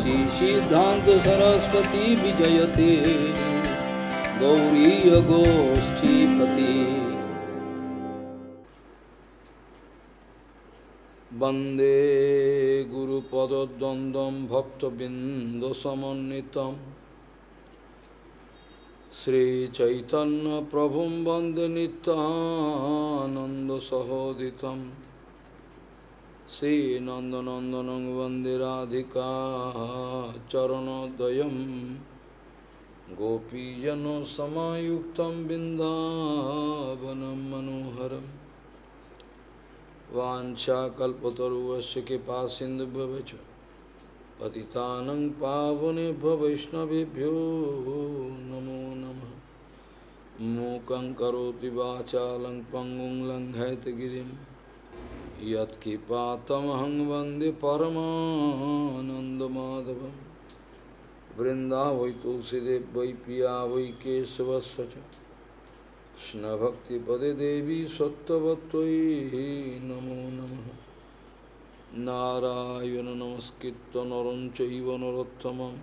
श्री सिद्धांत सरस्वती विजयते गौरी गोष्ठीपति वंदे गुरुपद्वंद्वं भक्तबिंदुसमन्वितं श्री चैतन्य प्रभुं वंदे नित्यानंद सहोदितं श्री नंदनंदनं वंदे राधिका चरणोदयं गोपीजनसमायुक्तं बिन्दावनं मनोहरम् वाञ्छाकल्पतरुश्च कृपासिन्धुभ्यश्च पतितानं पावनेभ्यो वैष्णवेभ्यो नमो नमः। मूकं करोति वाचालं पङ्गुं लङ्घयितगिरिं यत्कृपातमहं वन्दे परमानन्दमाधवं। वृन्दावै तुलसीदेव वै पिया वै केशवस्य च कृष्ण भक्ति पदे देवी सत्वत्वयि नमो नमः। नारायण नमस्कृत्य नरं चैव नरोत्तमं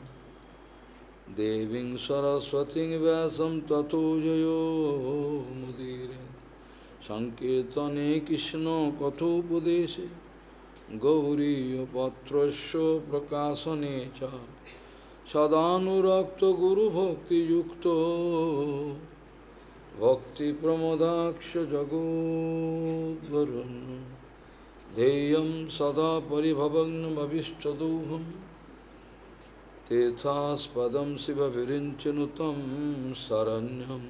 देवीं सरस्वतीं व्यासं ततो जयो मुदीरये। संकीर्तने कृष्ण कथोपदेशे गौरीयपत्रस्य प्रकाशने च सदानुरक्तो गुरुभक्तियुक्तो भक्ति प्रमोदाक्ष जगोद्वरुन् ध्येयं सदा परिभवग्नमभिष्टदोहं तीर्थास्पदं शिवविरिञ्चनुतं शरण्यं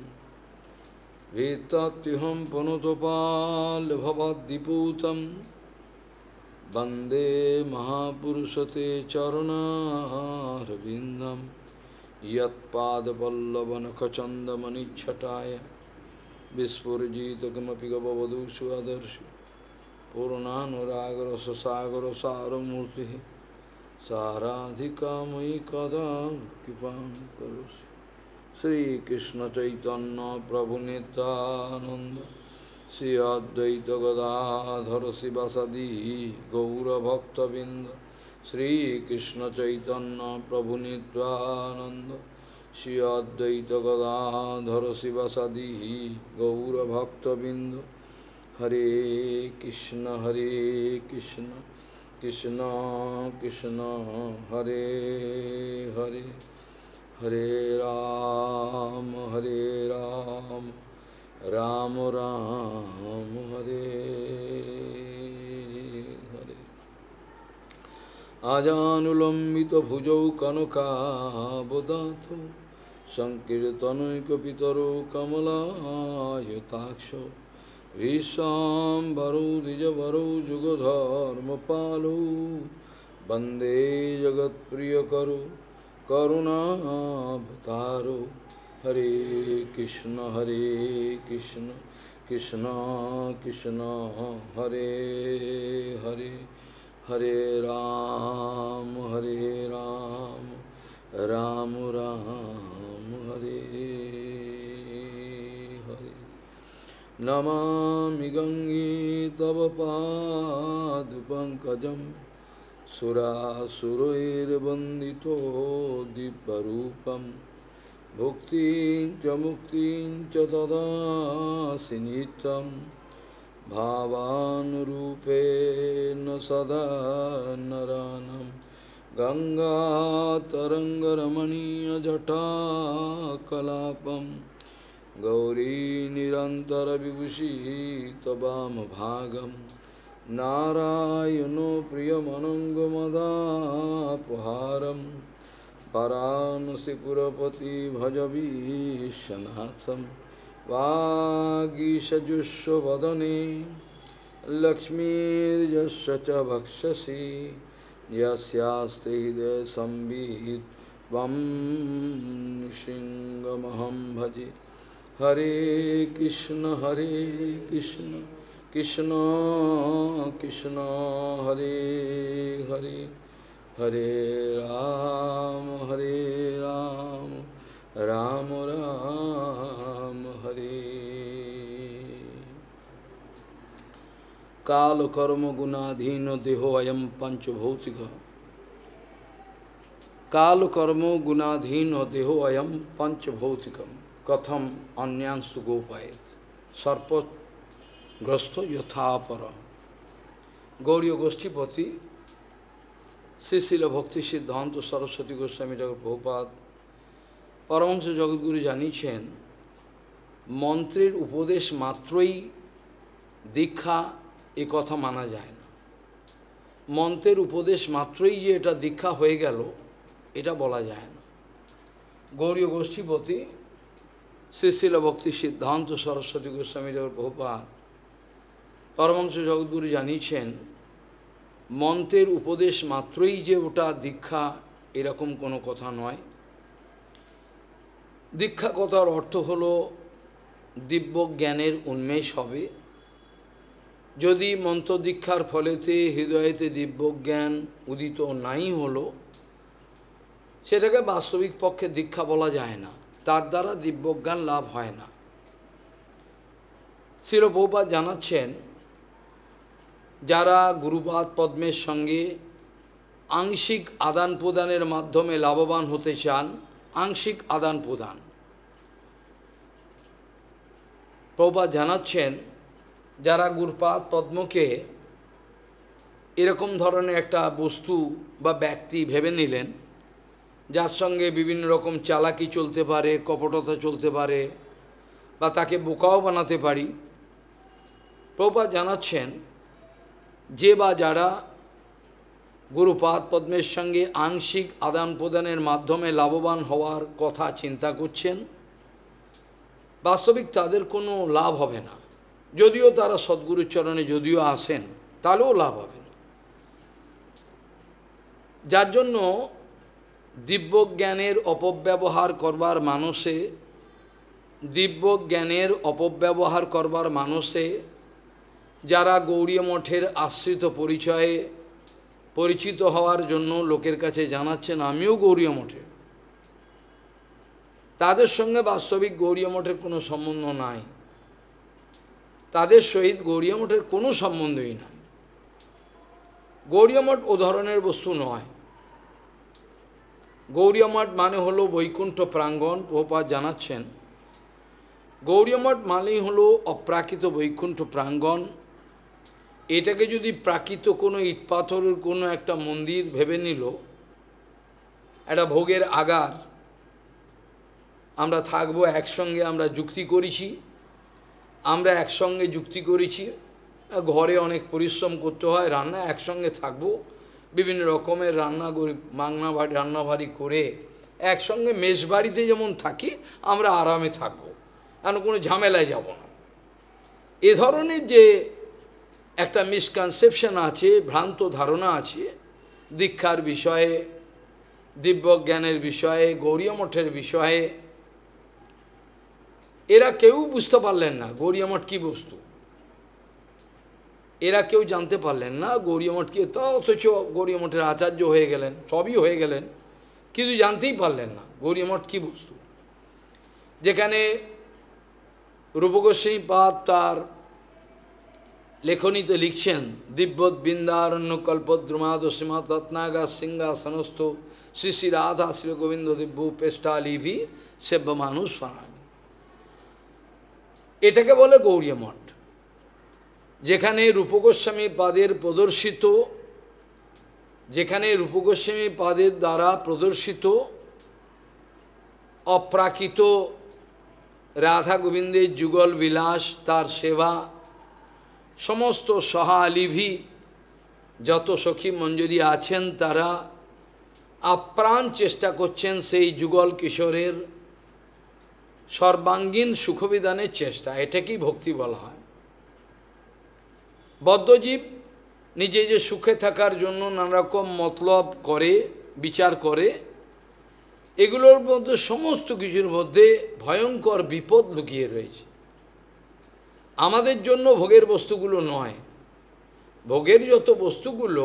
भीतात्युहं पुनतपाल्भवद्दिपूतं वन्दे महापुरुषते चरणारविन्दं यत्पादपल्लवनखचन्दमनिच्छटाय विस्फुरिजित किमपि गववधूषु आदर्शि पूर्णानुरागरससागरसारमूर्तिः साराधिका मयि कदा कृपां करोषि। श्रीकृष्ण चैतन्य प्रभु नित्यानन्द श्री अद्वैत गदाधर शिवासादि गौरभक्तबिंद श्रीकृष्ण चैतन्य प्रभु नित्यानंद श्री अद्वैत गदाधर शिवासादि गौरभक्तबिंद। हरे कृष्ण कृष्ण कृष्ण हरे हरे हरे राम राम राम हरे हरे। आजानुलंबित भुजौ कनकावदातो संकीर्तनैकपितरो कमलायताक्षो विश्वाम्बरो द्विजवरो जुगधर्मपालो वन्दे जगत्प्रियकरो करुणावतारो। हरे कृष्ण कृष्ण कृष्ण हरे हरे हरे राम राम राम हरे हरे। नमामि गंगे तव पादपङ्कजं सुरासुरैर्वन्दितो दिव्यरूपं भुक्तिं च मुक्तिं च ददासि नित्यं भावानुरूपेण सदा नरानं। गंगातरङ्गरमणीयजटाकलापं गौरी निरन्तरविभूषी तवामभागं नारायणो प्रियमनङ्गमदापहारं परानसिपुरपति भजवीशनाथं। वागीशजुष्वदने लक्ष्मीर्यस्य च भक्षसि यस्यास्ते हृदये संवित् त्वं नृसिंहमहं भजे। हरे कृष्ण कृष्ण कृष्ण हरे हरे हरे राम राम राम हरे। काल कर्म गुणाधीन देहो अयम पंचभौतिक काल कर्म गुणाधीन देहो अयम पंचभौतिकम कथम अन्यांस्तु गोपायत सर्पग्रस्त यथापर। गौड़ीय गोष्ठीपति श्री शिल भक्ति सिद्धांत सरस्वती गोस्वामी ठाकुर प्रभुपाद परमहंस जगद्गुरु জানিয়েছেন মন্ত্রের উপদেশ মাত্রই দীক্ষা এ কথা মানা যায় না। মন্ত্রের উপদেশ মাত্রই যে এটা দীক্ষা হয়ে গেল এটা বলা যায় না। গৌড়ীয় গোষ্ঠীপতি শ্রী শিল ভক্তি সিদ্ধান্ত সরস্বতী গোস্বামী ঠাকুর প্রভুপাদ পরমহংস জগদ্গুরু জানিয়েছেন মন্ত্রের উপদেশ মাত্রই যে ওটা দীক্ষা এরকম কোনো কথা নয়। দীক্ষা কথার অর্থ হলো দিব্য জ্ঞানের উন্মেষ হবে। যদি মন্ত্র দীক্ষার ফলেতে হৃদয়েতে দিব্য জ্ঞান উদিত নাই হলো সেটাকে বাস্তবিক পক্ষে দীক্ষা বলা যায় না, তার দ্বারা দিব্যজ্ঞান লাভ হয় না। শ্রীল প্রভুপাদ জানাচ্ছেন যারা গুরুপাদ পদ্মের সঙ্গে আংশিক আদান প্রদানের মাধ্যমে লাভবান হতে চান, আংশিক আদান প্রদান, প্রভুপাদ জানাচ্ছেন যারা গুরুপাদ পদ্মকে এরকম ধরনের একটা বস্তু বা ব্যক্তি ভেবে নিলেন যার সঙ্গে বিভিন্ন রকম চালাকি চলতে পারে, কপটতা চলতে পারে বা তাকে বোকাও বানাতে পারি, প্রভুপাদ জানাচ্ছেন যে বা যারা গুরুপাদ পদ্মের সঙ্গে আংশিক আদান প্রদানের মাধ্যমে লাভবান হওয়ার কথা চিন্তা করছেন, বাস্তবিক তাদের কোনো লাভ হবে না। যদিও তারা সদ্গুরুর চরণে যদিও আসেন তাহলেও লাভ হবে না। যার জন্য দিব্যজ্ঞানের অপব্যবহার করবার মানুষে, দিব্যজ্ঞানের অপব্যবহার করবার মানুষে যারা গৌড়ীয় মঠের আশ্রিত পরিচয়ে পরিচিত হওয়ার জন্য লোকের কাছে জানাচ্ছেন আমিও গৌড়ীয় মঠের, তাদের সঙ্গে বাস্তবিক গৌড়ীয় মঠের কোনো সম্বন্ধ নাই, তাদের সহিত গৌড়ীয় মঠের কোনো সম্বন্ধই নাই। গৌড়ীয় মঠ ও ধরনের বস্তু নয়। গৌড়ীয় মঠ মানে হলো বৈকুণ্ঠ প্রাঙ্গণ। প্রভুপাদ জানাচ্ছেন গৌড়ীয় মঠ মানেই হলো অপ্রাকৃত বৈকুণ্ঠ প্রাঙ্গণ। এটাকে যদি প্রাকৃত কোনো ইটপাথরের কোনো একটা মন্দির ভেবে নিল, একটা ভোগের আগার, আমরা থাকবো একসঙ্গে, আমরা যুক্তি করেছি, আমরা একসঙ্গে যুক্তি করেছি, ঘরে অনেক পরিশ্রম করতে হয়, রান্না একসঙ্গে থাকবো, বিভিন্ন রকমের রান্নাবাড়ি করে একসঙ্গে মেষবাড়িতে যেমন থাকি আমরা আরামে থাকবো, আর কোনো ঝামেলায় যাব না। এ ধরনের যে একটা মিসকনসেপশন আছে, ভ্রান্ত ধারণা আছে দীক্ষার বিষয়ে, দিব্যজ্ঞানের বিষয়ে, গৌড়ীয় মঠের বিষয়ে, এরা কেউ বুঝতে পারলেন না গৌড়ীয় মঠ কী বস্তু, এরা কেউ জানতে পারলেন না গৌড়ীয় মঠ কী। তা অথচ গৌড়ীয় মঠের আচার্য হয়ে গেলেন, সবই হয়ে গেলেন, কিন্তু জানতেই পারলেন না গৌড়ীয় মঠ কী বস্তু। যেখানে রূপগোস্বামী পাদ তার লেখনীতে লিখছেন দিব্যৎ বৃন্দারণ্য কল্পদ্রুমাদ সীমা তৎনাগা সিংহাসনস্থ শ্রী শ্রী রাধা শ্রী গোবিন্দ দিব্য পেষ্টালিভি সেব্য মানুষ ফারামি, এটাকে বলে গৌড়ীয় মঠ। যেখানে রূপগোস্বামী পাদের প্রদর্শিত, যেখানে রূপগোস্বামী পাদের দ্বারা প্রদর্শিত অপ্রাকৃত রাধা গোবিন্দের যুগল বিলাস, তার সেবা, সমস্ত সহালিভি যত সখী মঞ্জুরি আছেন তারা আপ্রাণ চেষ্টা করছেন সেই যুগল কিশোরের সর্বাঙ্গীন সুখবিধানের চেষ্টা। এটাকেই ভক্তি বলা হয়। বদ্ধজীব নিজে যে সুখে থাকার জন্য নানারকম মতলব করে, বিচার করে, এগুলোর মধ্যে সমস্ত কিছুর মধ্যে ভয়ঙ্কর বিপদ লুকিয়ে রয়েছে। আমাদের জন্য ভোগের বস্তুগুলো নয়, ভোগের যত বস্তুগুলো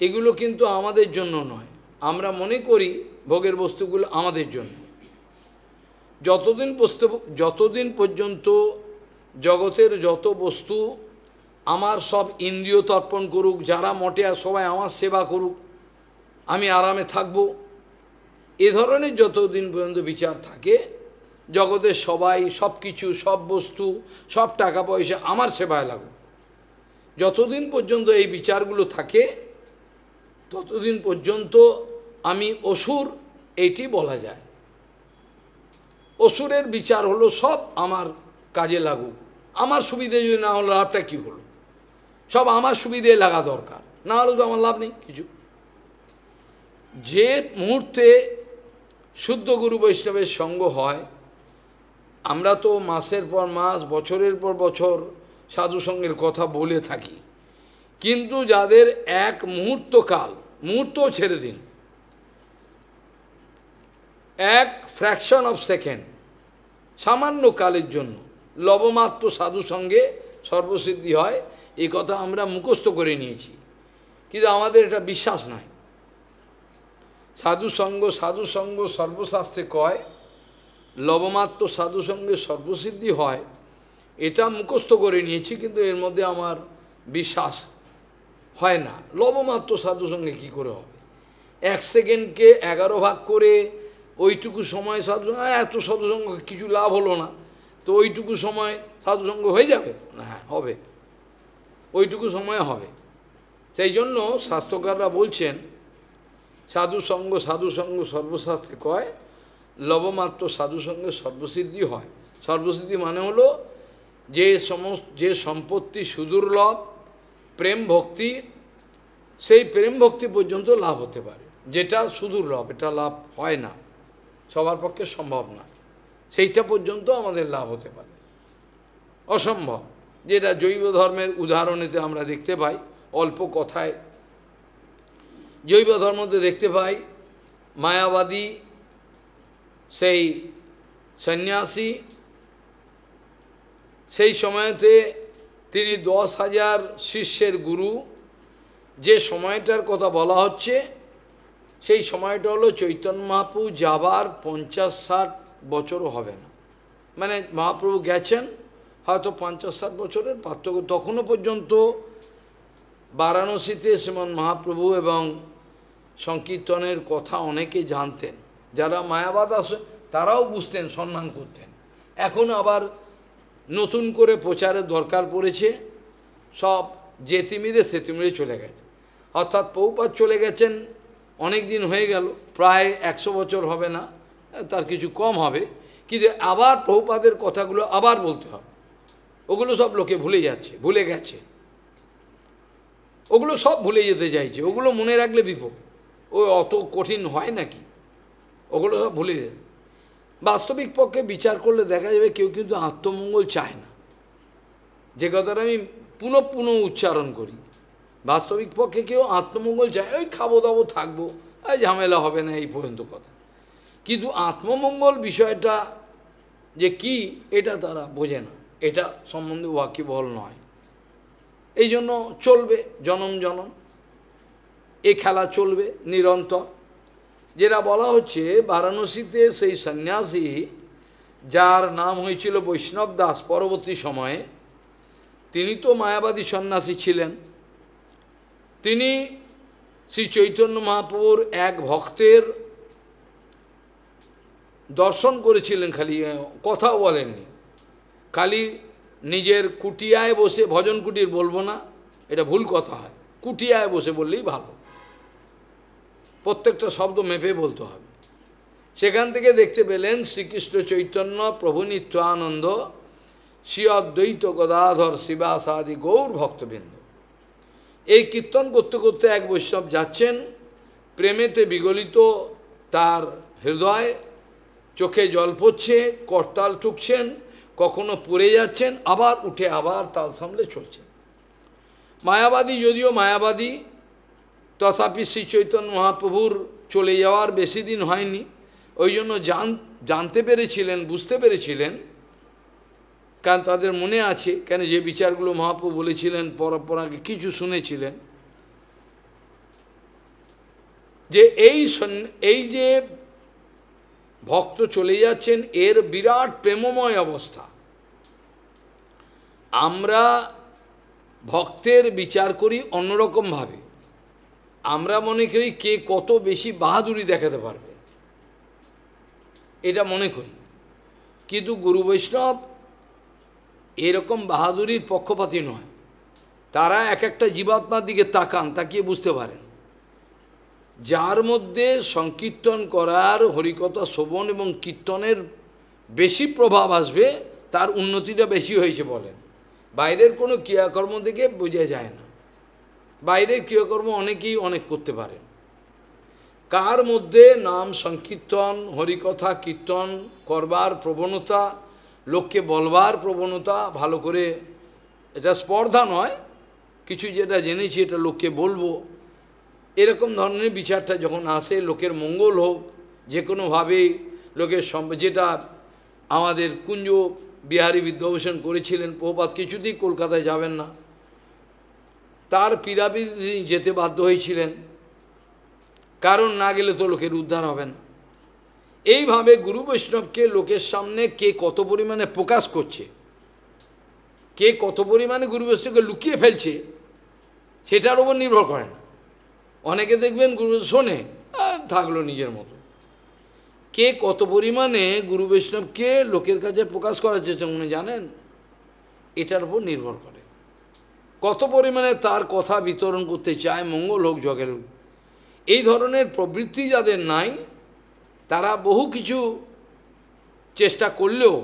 এগুলো কিন্তু আমাদের জন্য নয়। আমরা মনে করি ভোগের বস্তুগুলো আমাদের জন্য। যতদিন পর্যন্ত জগতের যত বস্তু আমার সব ইন্দ্রিয় তর্পণ করুক, যারা মঠে সবাই আমার সেবা করুক, আমি আরামে থাকব, এ ধরনের যতদিন পর্যন্ত বিচার থাকে, জগতের সবাই, সব কিছু, সব বস্তু, সব টাকা পয়সা আমার সেবায় লাগুক, যতদিন পর্যন্ত এই বিচারগুলো থাকে ততদিন পর্যন্ত আমি অসুর, এইটি বলা যায়। অসুরের বিচার হলো সব আমার কাজে লাগুক, আমার সুবিধে যদি না হলো লাভটা কী হলো, সব আমার সুবিধে লাগা দরকার, না হলে তো আমার লাভ নেই কিছু। যে মুহূর্তে শুদ্ধ গুরু বৈষ্ণবের সঙ্গ হয়, আমরা তো মাসের পর মাস, বছরের পর বছর সাধুসঙ্গের কথা বলে থাকি, কিন্তু যাদের এক মুহূর্তকাল, মুহূর্তও ছেড়ে দিন, এক ফ্র্যাকশন অফ সেকেন্ড, সামান্য কালের জন্য লবমাত্র সাধুসঙ্গে সর্বসিদ্ধি হয়, এই কথা আমরা মুখস্থ করে নিয়েছি, কিন্তু আমাদের এটা বিশ্বাস নাই। সাধুসঙ্গ, সাধুসঙ্গ সর্বশাস্ত্রে কয় লবমাত্র সাধুসঙ্গে সর্বসিদ্ধি হয়, এটা মুখস্থ করে নিয়েছি, কিন্তু এর মধ্যে আমার বিশ্বাস হয় না। লবমাত্র সাধুসঙ্গে কী করে হবে? 1 সেকেন্ডকে 11 ভাগ করে ওইটুকু সময় সাধুসঙ্গ, এত সাধুসঙ্গ কিছু লাভ হলো না, তো ওইটুকু সময় সাধুসঙ্গ হয়ে যাবে না? হ্যাঁ, হবে, ওইটুকু সময় হবে। সেই জন্য শাস্ত্রকাররা বলছেন সাধুসঙ্গ, সাধুসঙ্গ সর্বশাস্ত্রে কয় লবমাত্র সাধুসঙ্গে সর্বসিদ্ধি হয়। সর্বসিদ্ধি মানে হলো যে সম্পত্তি সুদুর্লভ, প্রেম ভক্তি, সেই প্রেম ভক্তি পর্যন্ত লাভ হতে পারে, যেটা সুদুর্লভ, এটা লাভ হয় না, সবার পক্ষে সম্ভব না, সেইটা পর্যন্ত আমাদের লাভ হতে পারে, অসম্ভব। যেটা জৈব ধর্মের উদাহরণেতে আমরা দেখতে পাই, অল্প কথায় জৈব ধর্মতে দেখতে পাই, মায়াবাদী সেই সন্ন্যাসী, সেই সময়তে তিনি 10,000 শিষ্যের গুরু, যে সময়টার কথা বলা হচ্ছে সেই সময়টা হলো চৈতন্য মহাপ্রভু যাবার 50-60 বছরও হবে না, মানে মহাপ্রভু গেছেন হয়তো 50-60 বছরের পার্থক্য। তখনও পর্যন্ত বারাণসীতে শ্রীমন মহাপ্রভু এবং সংকীর্তনের কথা অনেকে জানতেন, যারা মায়াবাদ আসে তারাও বুঝতেন, সম্মান করতেন। এখন আবার নতুন করে প্রচারের দরকার পড়েছে, সব যে তিমিরে সে তিমিরে চলে গেছে, অর্থাৎ প্রভুপাদ চলে গেছেন অনেক দিন হয়ে গেল, প্রায় 100 বছর হবে না, তার কিছু কম হবে, কিন্তু আবার প্রভুপাদের কথাগুলো আবার বলতে হবে। ওগুলো সব লোকে ভুলে যাচ্ছে, ভুলে গেছে, ওগুলো সব ভুলে যেতে চাইছে, ওগুলো মনে রাখলে বিপদ, ওই অত কঠিন হয় নাকি, ওগুলো সব ভুলে যাবে। বাস্তবিক পক্ষে বিচার করলে দেখা যাবে কেউ কিন্তু আত্মমঙ্গল চায় না, যে কথাটা আমি পুনঃ পুনঃ উচ্চারণ করি। বাস্তবিক পক্ষে কেউ আত্মমঙ্গল চায়, ওই খাবো দাবো থাকবো, এই ঝামেলা হবে না, এই পর্যন্ত কথা। কিন্তু আত্মমঙ্গল বিষয়টা যে কি, এটা তারা বোঝে না, এটা সম্বন্ধে ওয়াকিবহল নয়। এই জন্য চলবে জনম জনম, এ খেলা চলবে নিরন্তর। যেটা বলা হচ্ছে বারাণসীতে সেই সন্ন্যাসী, যার নাম হয়েছিল বৈষ্ণব দাস, পরবর্তী সময়ে তিনি তো মায়াবাদী সন্ন্যাসী ছিলেন। তিনি শ্রী চৈতন্য মহাপ্রভুর এক ভক্তের দর্শন করেছিলেন, খালি কথাও বলেননি, খালি নিজের কুটিয়ায় বসে, ভজন কুটির বলবো না, এটা ভুল কথা হয়, কুটিয়ায় বসে বললেই ভালো, প্রত্যেকটা শব্দ মেপে বলতে হবে। সেখান থেকে দেখতে পেলেন শ্রীকৃষ্ণ চৈতন্য প্রভু নিত্যানন্দ শ্রী অদ্বৈত গদাধর শিবাসাদি গৌর ভক্তবৃন্দ, এই কীর্তন করতে করতে এক বৈষ্ণব যাচ্ছেন, প্রেমেতে বিগলিত তার হৃদয়, চোখে জল পড়ছে, করতাল ঠুকছেন, কখনো পড়ে যাচ্ছেন, আবার উঠে আবার তাল সামলে চলছেন। মায়াবাদী, যদিও মায়াবাদী, তথাপি শ্রী চৈতন্য মহাপ্রভুর চলে যাওয়ার বেশি দিন হয়নি, ওই জন্য জানতে পেরেছিলেন, বুঝতে পেরেছিলেন, কারণ তাদের মনে আছে, কেন যে বিচারগুলো মহাপ্রভু বলেছিলেন পরপরাকে কিছু শুনেছিলেন, যে এই যে ভক্ত চলে যাচ্ছেন, এর বিরাট প্রেমময় অবস্থা। আমরা ভক্তের বিচার করি অন্যরকমভাবে, আমরা মনে করি কে কত বেশি বাহাদুরি দেখাতে পারবে, এটা মনে করি। কিন্তু গুরু বৈষ্ণব এরকম বাহাদুরির পক্ষপাতী নয়। তারা এক একটা জীবাত্মার দিকে তাকান, তাকিয়ে বুঝতে পারেন যার মধ্যে সংকীর্তন করার, হরিকথা শ্রবণ এবং কীর্তনের বেশি প্রভাব আসবে তার উন্নতিটা বেশি হয়েছে বলেন। বাইরের কোনো ক্রিয়াকর্ম থেকে বোঝা যায় না। বাইরের ক্রিয়াকর্ম অনেকেই অনেক করতে পারেন। কার মধ্যে নাম সংকীর্তন, হরিকথা কীর্তন করবার প্রবণতা, লোককে বলবার প্রবণতা, ভালো করে, এটা স্পর্ধা নয়, কিছু যেটা জেনেছি এটা লোককে বলবো, এরকম ধরনের বিচারটা যখন আসে, লোকের মঙ্গল হোক যে কোনোভাবেই, লোকের যেটা আমাদের কুঞ্জ বিহারী বিদ্যাভূষণ করেছিলেন, প্রভুপাদ কিছুতেই কলকাতায় যাবেন না, তার পীড়াপিড়ি যেতে বাধ্য হয়েছিলেন, কারণ না গেলে তো লোকের উদ্ধার হবে না। এইভাবে গুরু বৈষ্ণবকে লোকের সামনে কে কত পরিমাণে প্রকাশ করছে, কে কত পরিমাণে গুরু বৈষ্ণবকে লুকিয়ে ফেলছে, সেটার উপর নির্ভর করে না। অনেকে দেখবেন গুরু শোনে, থাকলো নিজের মতো। কে কত পরিমাণে গুরু বৈষ্ণবকে লোকের কাছে প্রকাশ করার চেষ্টা করে জানেন, এটার উপর নির্ভর করে। কত পরিমাণে তার কথা বিতরণ করতে চায়, মঙ্গল হোক জগের। এই ধরনের প্রবৃত্তি যাদের নাই, তারা বহু কিছু চেষ্টা করলেও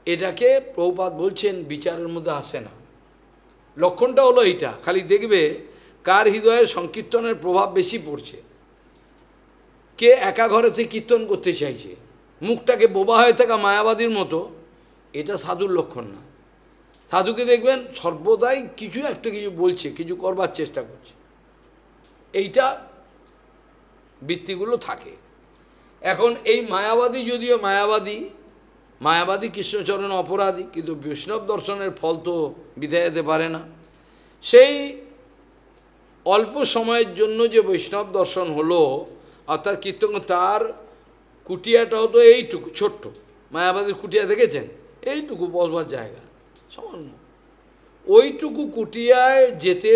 এটাকে প্রভুপাদ বলছেন বিচারের মধ্যে আসে না। লক্ষণটা হলো এইটা, খালি দেখবে কার হৃদয়ে সংকীর্তনের প্রভাব বেশি পড়ছে, কে একা ঘরেতে কীর্তন করতে চাইছে, মুখটাকে বোবা হয়ে থাকা মায়াবাদীর মতো, এটা সাধুর লক্ষণ না। সাধুকে দেখবেন সর্বদাই কিছু একটা কিছু বলছে, কিছু করবার চেষ্টা করছে, এইটা বৃত্তিগুলো থাকে। এখন এই মায়াবাদী যদিও মায়াবাদী কৃষ্ণচরণ অপরাধী, কিন্তু বৈষ্ণব দর্শনের ফল তো বিদায় যেতে পারে না। সেই অল্প সময়ের জন্য যে বৈষ্ণব দর্শন হলো, অর্থাৎ কীর্তন, তার কুটিয়াটাও তো এইটুকু ছোট্ট, মায়াবাদীর কুটিয়া দেখেছেন, এইটুকু বসবার জায়গা সামান্য, ওইটুকু কুটিয়ায় যেতে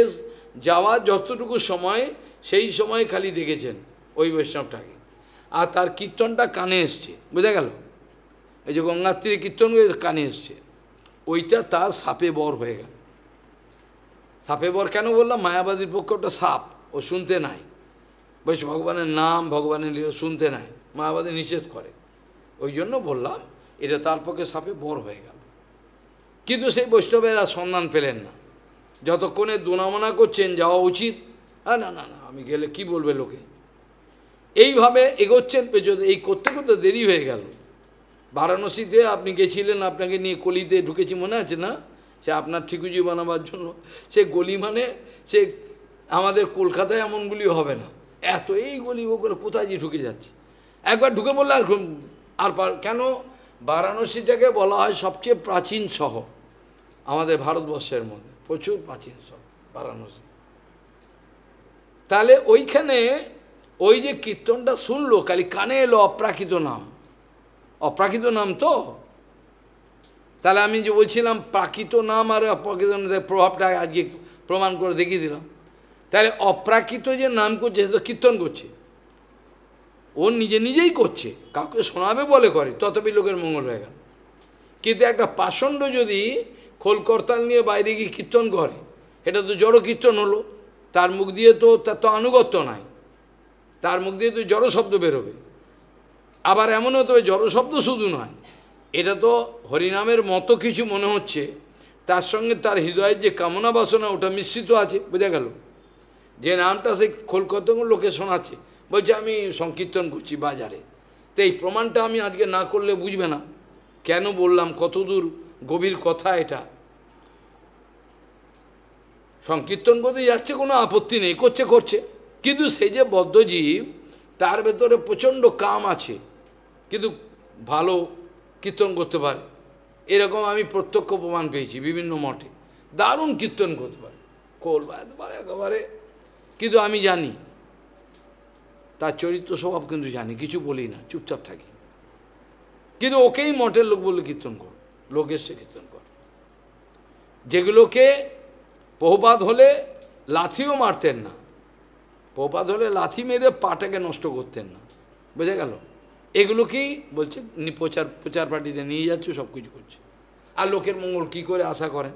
যাওয়ার যতটুকু সময়, সেই সময় খালি দেখেছেন ওই বৈষ্ণবটাকে, আর তার কীর্তনটা কানে এসছে, বোঝা গেল, এই যে গঙ্গার তীরে কীর্তন কানে এসছে, ওইটা তার সাপে বর হয়ে গেল। সাপে বর কেন বললাম, মায়াবাদীর পক্ষে ওটা সাপ, ও শুনতে নাই, বেশ ভগবানের নাম, ভগবানের লীলা শুনতে নাই, মায়াবাদী নিষেধ করে, ওই জন্য বললাম এটা তার পক্ষে সাপে বর হয়ে গেল। কিন্তু সেই বৈষ্ণবেরা সন্ধান পেলেন না, যতক্ষণে দোনামনা করছেন যাওয়া উচিত, না না না, আমি গেলে কি বলবে লোকে, এইভাবে এগোচ্ছেন পেছনে, এই করতে করতে দেরি হয়ে গেল। বারাণসীতে আপনি গেছিলেন, আপনাকে নিয়ে কলিতে ঢুকেছি মনে আছে না, সে আপনার ঠিকুজি বানাবার জন্য, সে গলি মানে সে আমাদের কলকাতায় এমনগুলি হবে না, এত এই গলি ও করে কোথায় যে ঢুকে যাচ্ছে, একবার ঢুকে পড়লে আর কেন বারাণসীটাকে বলা হয় সবচেয়ে প্রাচীন শহর আমাদের ভারতবর্ষের মধ্যে, প্রচুর প্রাচীন শহর বারাণসী। তাহলে ওইখানে ওই যে কীর্তনটা শুনলো, খালি কানে এলো অপ্রাকৃত নাম, অপ্রাকৃত নাম তো, তাহলে আমি যে বলছিলাম প্রাকৃত নাম আর অপ্রাকৃত নামের প্রভাবটা আজকে প্রমাণ করে দেখিয়ে দিলাম। তাহলে অপ্রাকৃত যে নাম করছে সে তো কীর্তন করছে, ও নিজে নিজেই করছে, কাউকে শোনাবে বলে করে, তথাপি লোকের মঙ্গল হয়ে গেল। কিন্তু একটা পাষণ্ড যদি খোলকর্তাল নিয়ে বাইরে গিয়ে কীর্তন করে, এটা তো জড় কীর্তন হলো, তার মুখ দিয়ে তো তার তো আনুগত্য নাই, তার মুখ দিয়ে তো জড় শব্দ বেরোবে। আবার এমন হতে হবে জড় শব্দ শুধু নয়, এটা তো হরিনামের মতো কিছু মনে হচ্ছে, তার সঙ্গে তার হৃদয়ের যে কামনা বাসনা ওটা মিশ্রিত আছে, বোঝা গেল। যে নামটা সেই খোলকর্তাল লোকে শোনাচ্ছে, বলছে আমি সংকীর্তন করছি বাজারে, তো এই প্রমাণটা আমি আজকে না করলে বুঝবে না। কেন বললাম, কতদূর গভীর কথা এটা। সংকীর্তন করতে যাচ্ছে, কোনো আপত্তি নেই, করছে, কিন্তু সে যে বদ্ধজীব, তার ভেতরে প্রচণ্ড কাম আছে, কিন্তু ভালো কীর্তন করতে পারে, এরকম আমি প্রত্যক্ষ প্রমাণ পেয়েছি বিভিন্ন মঠে, দারুণ কীর্তন করতে পারে, খোল বাজাতে পারে একেবারে। কিন্তু আমি জানি তার চরিত্র স্বভাব, কিন্তু জানি, কিছু বলি না, চুপচাপ থাকি। কিন্তু ওকেই মঠের লোক বললে কীর্তন কর, লোক এসছে কীর্তন কর, যেগুলোকে প্রভুপাদ হলে লাথিও মারতেন না, প্রভুপাদ হলে লাথি মেরে পাটাকে নষ্ট করতেন না, বোঝা গেল। এগুলোকেই বলছে প্রচার প্রচার পার্টিতে নিয়ে যাচ্ছে, সব কিছু করছে। আর লোকের মঙ্গল কি করে আশা করেন?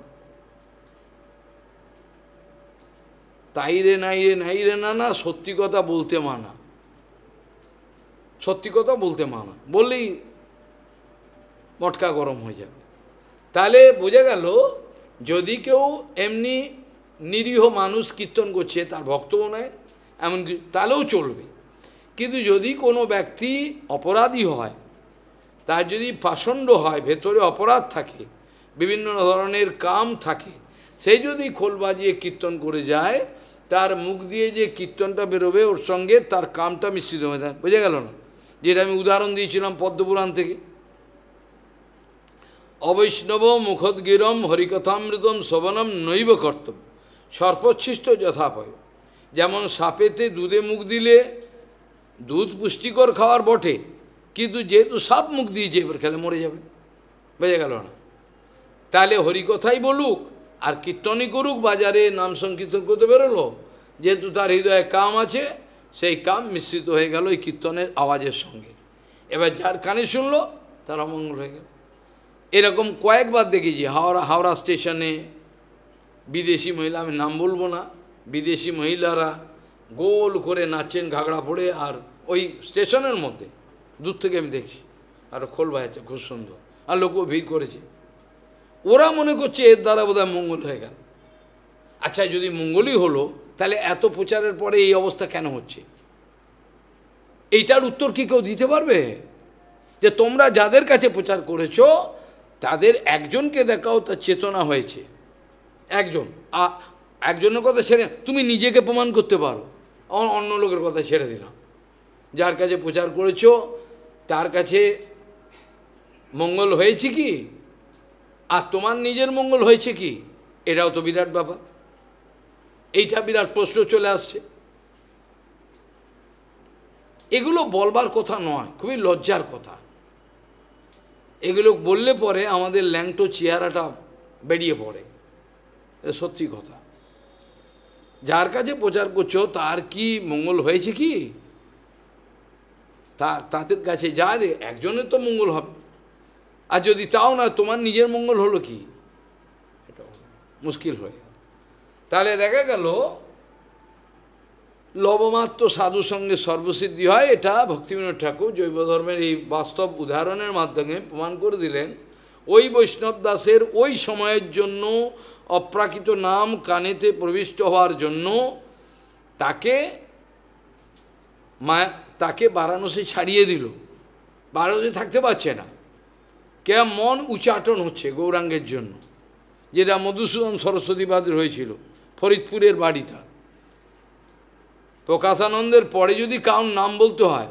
তাই রে নাই রে নাই রে না না, সত্যি কথা বলতে মানা, সত্যি কথা বলতে মানা, বললেই মটকা গরম হয়ে যাবে। তাহলে বোঝা গেল, যদি কেউ এমনি নিরীহ মানুষ কীর্তন করছে, তার ভক্তও নয় এমনকি, তাহলেও চলবে। কিন্তু যদি কোনো ব্যক্তি অপরাধী হয়, তার যদি পাষণ্ড হয়, ভেতরে অপরাধ থাকে, বিভিন্ন ধরনের কাম থাকে, সেই যদি খোল বাজিয়ে কীর্তন করে যায়, তার মুখ দিয়ে যে কীর্তনটা বেরোবে, ওর সঙ্গে তার কামটা মিশ্রিত হয়ে যায়। বোঝা গেল না? যেটা আমি উদাহরণ দিয়েছিলাম পদ্মপুরাণ থেকে, অবৈষ্ণব মুখোদ্গিরম হরিকথামৃতম শবনম নৈব কর্তব্য সর্পচ্ছিষ্ট যথাপয়। যেমন সাপেতে দুধে মুখ দিলে দুধ পুষ্টিকর খাওয়ার বটে, কিন্তু যেহেতু সাপ মুখ দিয়েছে, এবার খেলে মরে যাবে। বোঝা গেল না? তাহলে হরিকথাই বলুক আর কীর্তনই করুক, বাজারে নাম সংকীর্তন করতে বেরোলো, যেহেতু তার হৃদয়ে কাম আছে, সেই কাম মিশ্রিত হয়ে গেল এই কীর্তনের আওয়াজের সঙ্গে। এবার যার কানে শুনলো তার অমঙ্গল হয়ে গেল। এরকম কয়েকবার দেখেছি। হাওড়া স্টেশনে বিদেশি মহিলা, আমি নাম বলবো না, বিদেশি মহিলারা গোল করে নাচছেন ঘাগড়া পড়ে, আর ওই স্টেশনের মধ্যে দূর থেকে আমি দেখছি, আর খোল বাজাচ্ছে খুব সুন্দর, আর লোকও ভিড় করেছে। ওরা মনে করছে এর দ্বারা বোধহয় মঙ্গল হয়ে গেল। আচ্ছা, যদি মঙ্গলই হলো, তাহলে এত প্রচারের পরে এই অবস্থা কেন হচ্ছে? এইটার উত্তর কি কেউ দিতে পারবে? যে তোমরা যাদের কাছে প্রচার করেছো, তাদের একজনকে দেখাও তার চেতনা হয়েছে, একজনের কথা ছেড়ে তুমি নিজেকে প্রমাণ করতে পারো, অন্য লোকের কথা ছেড়ে দিলাম। যার কাছে প্রচার করেছো তার কাছে মঙ্গল হয়েছে কি, আর তোমার নিজের মঙ্গল হয়েছে কি? এটাও তো বিরাট ব্যাপার। এইটা বিরাট প্রশ্ন চলে আসছে। এগুলো বলবার কথা নয়, খুবই লজ্জার কথা। এগুলো বললে পরে আমাদের ল্যাংটো চেহারাটা বেরিয়ে পড়ে, এটা সত্যি কথা। যার কাছে প্রচার করছো তার কি মঙ্গল হয়েছে কি? তাদের কাছে যার একজনের তো মঙ্গল হবে, আর যদি তাও না, তোমার নিজের মঙ্গল হলো কি? এটা মুশকিল হয়ে গেল। তাহলে দেখা গেল লবমাত্র সাধু সঙ্গে সর্বসিদ্ধি হয়, এটা ভক্তিবিনোদ ঠাকুর জৈব ধর্মের এই বাস্তব উদাহরণের মাধ্যমে প্রমাণ করে দিলেন। ওই বৈষ্ণব দাসের ওই সময়ের জন্য অপ্রাকৃত নাম কানেতে প্রবিষ্ট হওয়ার জন্য তাকে বারাণসী ছাড়িয়ে দিল, বারাণসী থাকতে পারছে না। কে মন উচ্চাটন হচ্ছে গৌরাঙ্গের জন্য, যেটা মধুসূদন সরস্বতীবাদের হয়েছিল, ফরিদপুরের বাড়ি তার। প্রকাশানন্দের পরে যদি কারণ নাম বলতে হয়,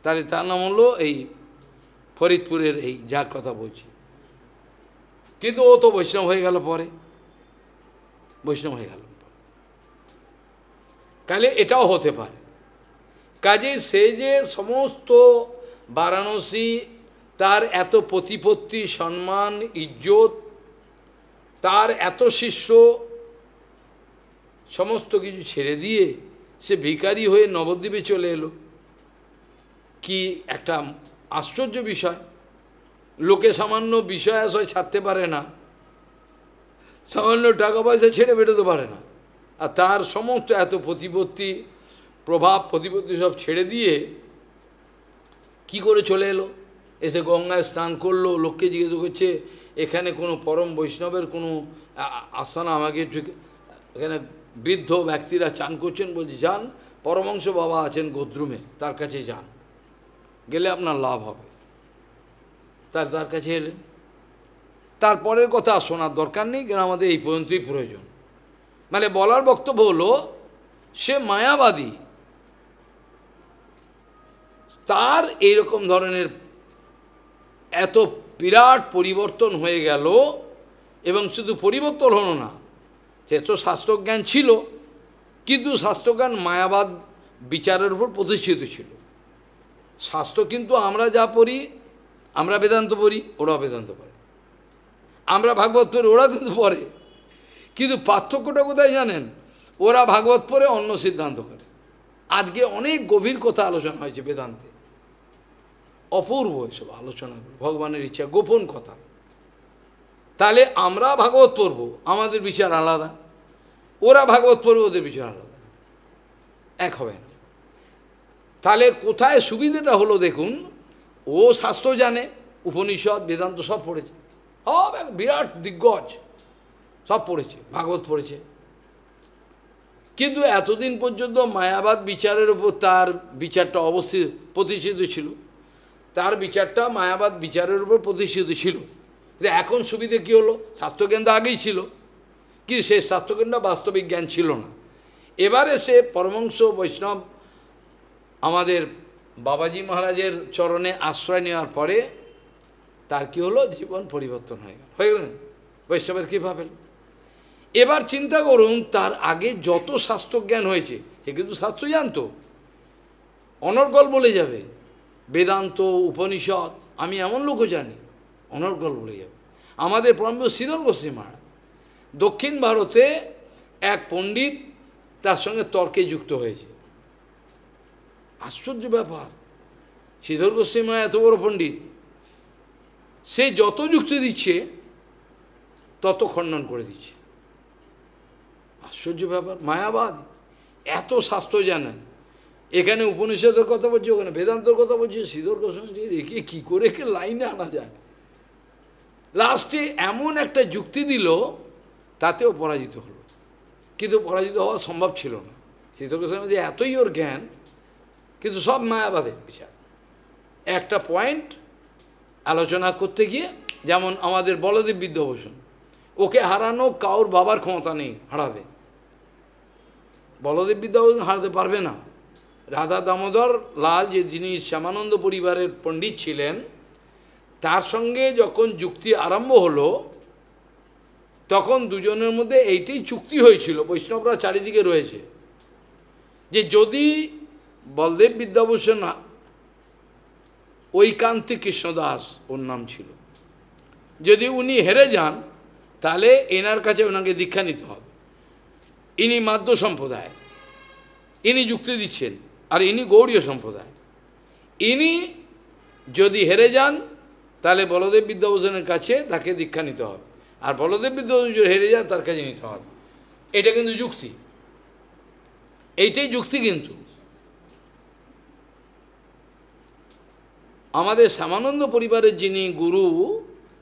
তাহলে তার নাম হলো এই ফরিদপুরের এই যার কথা বলছি। কিন্তু ও তো বৈষ্ণব হয়ে গেল, পরে বৈষ্ণব হয়ে গেল। তাহলে এটাও হতে পারে। কাজে সে যে সমস্ত বারাণসী, তার এত প্রতিপত্তি, সম্মান, ইজ্জত, তার এত শিষ্য, সমস্ত কিছু ছেড়ে দিয়ে সে ভিখারি হয়ে নবদ্বীপে চলে এলো। কি একটা আশ্চর্য বিষয়! লোকে সামান্য বিষয় আশয় ছাড়তে পারে না, সামান্য টাকা পয়সা ছেড়ে বেরোতে পারে না, আর তার সমস্ত এত প্রতিপত্তি, প্রভাব প্রতিপত্তি সব ছেড়ে দিয়ে কি করে চলে এলো? এসে গঙ্গায় স্নান করলো, লোককে জিজ্ঞেস করছে এখানে কোনো পরম বৈষ্ণবের কোনো আস্থানা আমাকে, এখানে বৃদ্ধ ব্যক্তিরা চান করছেন, বলছে যান, পরমহংস বাবা আছেন গোদ্রুমে, তার কাছে যান, গেলে আপনার লাভ হবে। তার কাছে এলেন। তারপরের কথা শোনার দরকার নেই, কেন আমাদের এই পর্যন্তই প্রয়োজন। মানে বলার বক্তব্য হলো, সে মায়াবাদী, তার এইরকম ধরনের এত বিরাট পরিবর্তন হয়ে গেল, এবং শুধু পরিবর্তন হলো না, সে তো শাস্ত্রজ্ঞান ছিল, কিন্তু শাস্ত্রজ্ঞান মায়াবাদ বিচারের উপর প্রতিষ্ঠিত ছিল। শাস্ত্র কিন্তু আমরা যা পড়ি, আমরা বেদান্ত পড়ি, ওরাও বেদান্ত পড়ে, আমরা ভাগবত পড়ি, ওরা কিন্তু পড়ে, কিন্তু পার্থক্যটা কোথায় জানেন? ওরা ভাগবত পড়ে অন্য সিদ্ধান্ত করে। আজকে অনেক গভীর কথা আলোচনা হয়েছে বেদান্তে, অপূর্ব এসব আলোচনা, ভগবানের ইচ্ছা, গোপন কথা। তাহলে আমরা ভাগবত পড়ব, আমাদের বিচার আলাদা, ওরা ভাগবত পড়বে, ওদের বিচার আলাদা, এক হবে না। তাহলে কোথায় সুবিধাটা হলো দেখুন, ও শাস্ত্র জানে, উপনিষদ বেদান্ত সব পড়েছে, সব বিরাট দিগ্গজ, সব পড়েছে, ভাগবত পড়েছে। কিন্তু এতদিন পর্যন্ত মায়াবাদ বিচারের উপর তার বিচারটা অবস্থিত প্রতিষ্ঠিত ছিল, তার বিচারটা মায়াবাদ বিচারের উপর প্রতিষ্ঠিত ছিল। এখন সুবিধে কী হলো, স্বাস্থ্যজ্ঞান তো আগেই ছিল, কিন্তু সেই স্বাস্থ্যজ্ঞানটা বাস্তবিক জ্ঞান ছিল না। এবারে সে পরমহংস বৈষ্ণব আমাদের বাবাজি মহারাজের চরণে আশ্রয় নেওয়ার পরে তার কি হলো, জীবন পরিবর্তন হয়ে গেল বৈষ্ণবের কৃপা পেল। এবার চিন্তা করুন, তার আগে যত শাস্ত্রজ্ঞান হয়েছে, সে কিন্তু শাস্ত্র জানতো, অনর্গল বলে যাবে, বেদান্ত উপনিষদ আমি এমন লোকও জানি, অনর্গল বলে যাবে। আমাদের পরম শ্রীধর গোস্বামী মহারাজ দক্ষিণ ভারতে এক পণ্ডিত তার সঙ্গে তর্কে যুক্ত হয়েছে। আশ্চর্য ব্যাপার, শ্রীধর গোস্বামী মহারাজ এত বড় পণ্ডিত, সে যত যুক্তি দিচ্ছে তত খণ্ডন করে দিচ্ছে। আশ্চর্য ব্যাপার, মায়াবাদ, এত শাস্ত্র জানেন, এখানে উপনিষদের কথা বলছে, ওখানে বেদান্তর কথা বলছে, শ্রীধর গোস্বামী রেখে কী করে লাইনে আনা যায়। লাস্টে এমন একটা যুক্তি দিল, তাতেও পরাজিত হলো, কিন্তু পরাজিত হওয়া সম্ভব ছিল না। শ্রীধর গোস্বামী যে এতই ওর জ্ঞান, কিন্তু সব মায়াবাদের বিচার। একটা পয়েন্ট আলোচনা করতে গিয়ে, যেমন আমাদের বলদেব বিদ্যাভূষণ, ওকে হারানো কাউর বাবার ক্ষমতা নেই, হারাবে। বলদেব বিদ্যাভূষণ হারাতে পারবে না। রাধা দামোদর লাল, যে যিনি শ্যামানন্দ পরিবারের পণ্ডিত ছিলেন, তার সঙ্গে যখন যুক্তি আরম্ভ হলো, তখন দুজনের মধ্যে এইটাই চুক্তি হয়েছিল, বৈষ্ণবরা চারিদিকে রয়েছে, যে যদি বলদেব বিদ্যাভূষণ, ঐকান্তিক কৃষ্ণদাস ওর নাম ছিল, যদি উনি হেরে যান, তাহলে এনার কাছে ওনাকে দীক্ষা নিতে হবে। ইনি মাধ্য সম্প্রদায়, ইনি যুক্তি দিচ্ছেন, আর ইনি গৌড়ীয় সম্প্রদায়। ইনি যদি হেরে যান, তাহলে বলদেব বিদ্যাভূষণের কাছে তাকে দীক্ষা নিতে হবে, আর বলদেব বিদ্যাভূষণ যদি হেরে যান, তার কাছে নিতে হবে। এটা কিন্তু যুক্তি, এইটাই যুক্তি। কিন্তু আমাদের শ্যামানন্দ পরিবারের যিনি গুরু,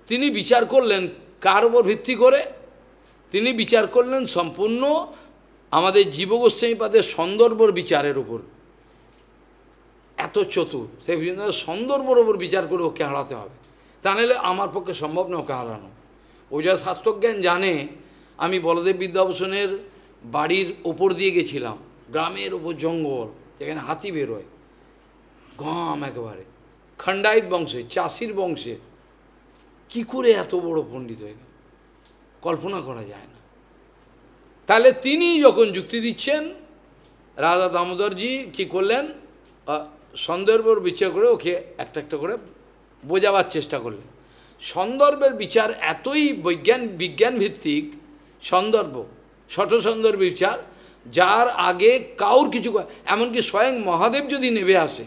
তিনি বিচার করলেন কার উপর ভিত্তি করে, তিনি বিচার করলেন সম্পূর্ণ আমাদের জীবগোস্বামীপাদের সন্দর্ভর বিচারের উপর। এত চতুর, সেই সন্দর্ভর উপর বিচার করে ওকে হারাতে হবে, তা নাহলে আমার পক্ষে সম্ভব না ওকে হারানো। ও যা শাস্ত্রজ্ঞান জানে। আমি বলদেব বিদ্যাভূষণের বাড়ির ওপর দিয়ে গেছিলাম, গ্রামের ওপর জঙ্গল, যেখানে হাতি বেরোয়, গম একেবারে খণ্ডায়িত বংশে, চাষির বংশে, কি করে এত বড় পণ্ডিত হয়ে গেল, কল্পনা করা যায় না। তাহলে তিনি যখন যুক্তি দিচ্ছেন, রাধা দামোদরজি কী করলেন, সন্দর্ভের বিচার করে ওকে একটা একটা করে বোঝাবার চেষ্টা করলেন। সন্দর্ভের বিচার এতই বিজ্ঞান ভিত্তিক সন্দর্ভ, ষট সন্দর্ভ বিচার, যার আগে কাউর কিছু, এমনকি স্বয়ং মহাদেব যদি নেমে আসে,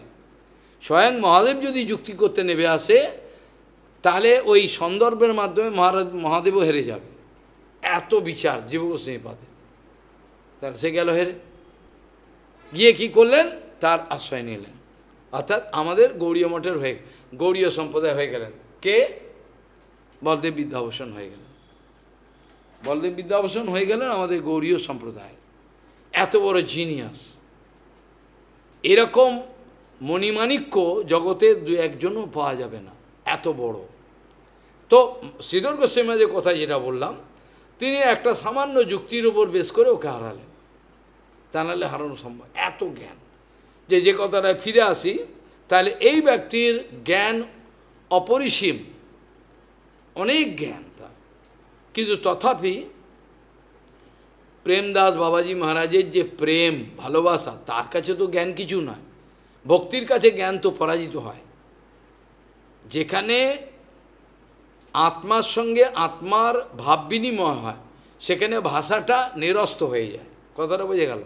স্বয়ং মহাদেব যদি যুক্তি করতে নেমে আসে, তাহলে ওই সন্দর্ভের মাধ্যমে মহাদেবও হেরে যাবে। এত বিচার জীবগোস্বামীপাদের, তার সে গেল হেরে, গিয়ে কি করলেন, তার আশ্রয় নিলেন, অর্থাৎ আমাদের গৌড়ীয় মঠের হয়ে, গৌড়ীয় সম্প্রদায় হয়ে গেলেন। কে? বলদেব বিদ্যাভূষণ হয়ে গেলেন। বলদেব বিদ্যাভূষণ হয়ে গেলেন আমাদের গৌড়ীয় সম্প্রদায়। এত বড় জিনিয়াস, এরকম মণিমাণিক্য জগতে দু একজনও পাওয়া যাবে না, এত বড়। তো শ্রীধর গোস্বামী যে কথা যেটা বললাম, তিনি একটা সামান্য যুক্তির উপর বেশ করে ওকে হারালেন, তা নাহলে হারানো সম্ভব। এত জ্ঞান, যে কথাটায় ফিরে আসি, তাহলে এই ব্যক্তির জ্ঞান অপরিসীম, অনেক জ্ঞান তার, কিন্তু তথাপি প্রেমদাস বাবাজি মহারাজের যে প্রেম ভালোবাসা, তার কাছে তো জ্ঞান কিছু নয়। ভক্তির কাছে জ্ঞান তো পরাজিত হয়। যেখানে আত্মার সঙ্গে আত্মার ভাব বিনিময় হয়, সেখানে ভাষাটা নিরস্ত হয়ে যায়। কথাটা বোঝা গেল?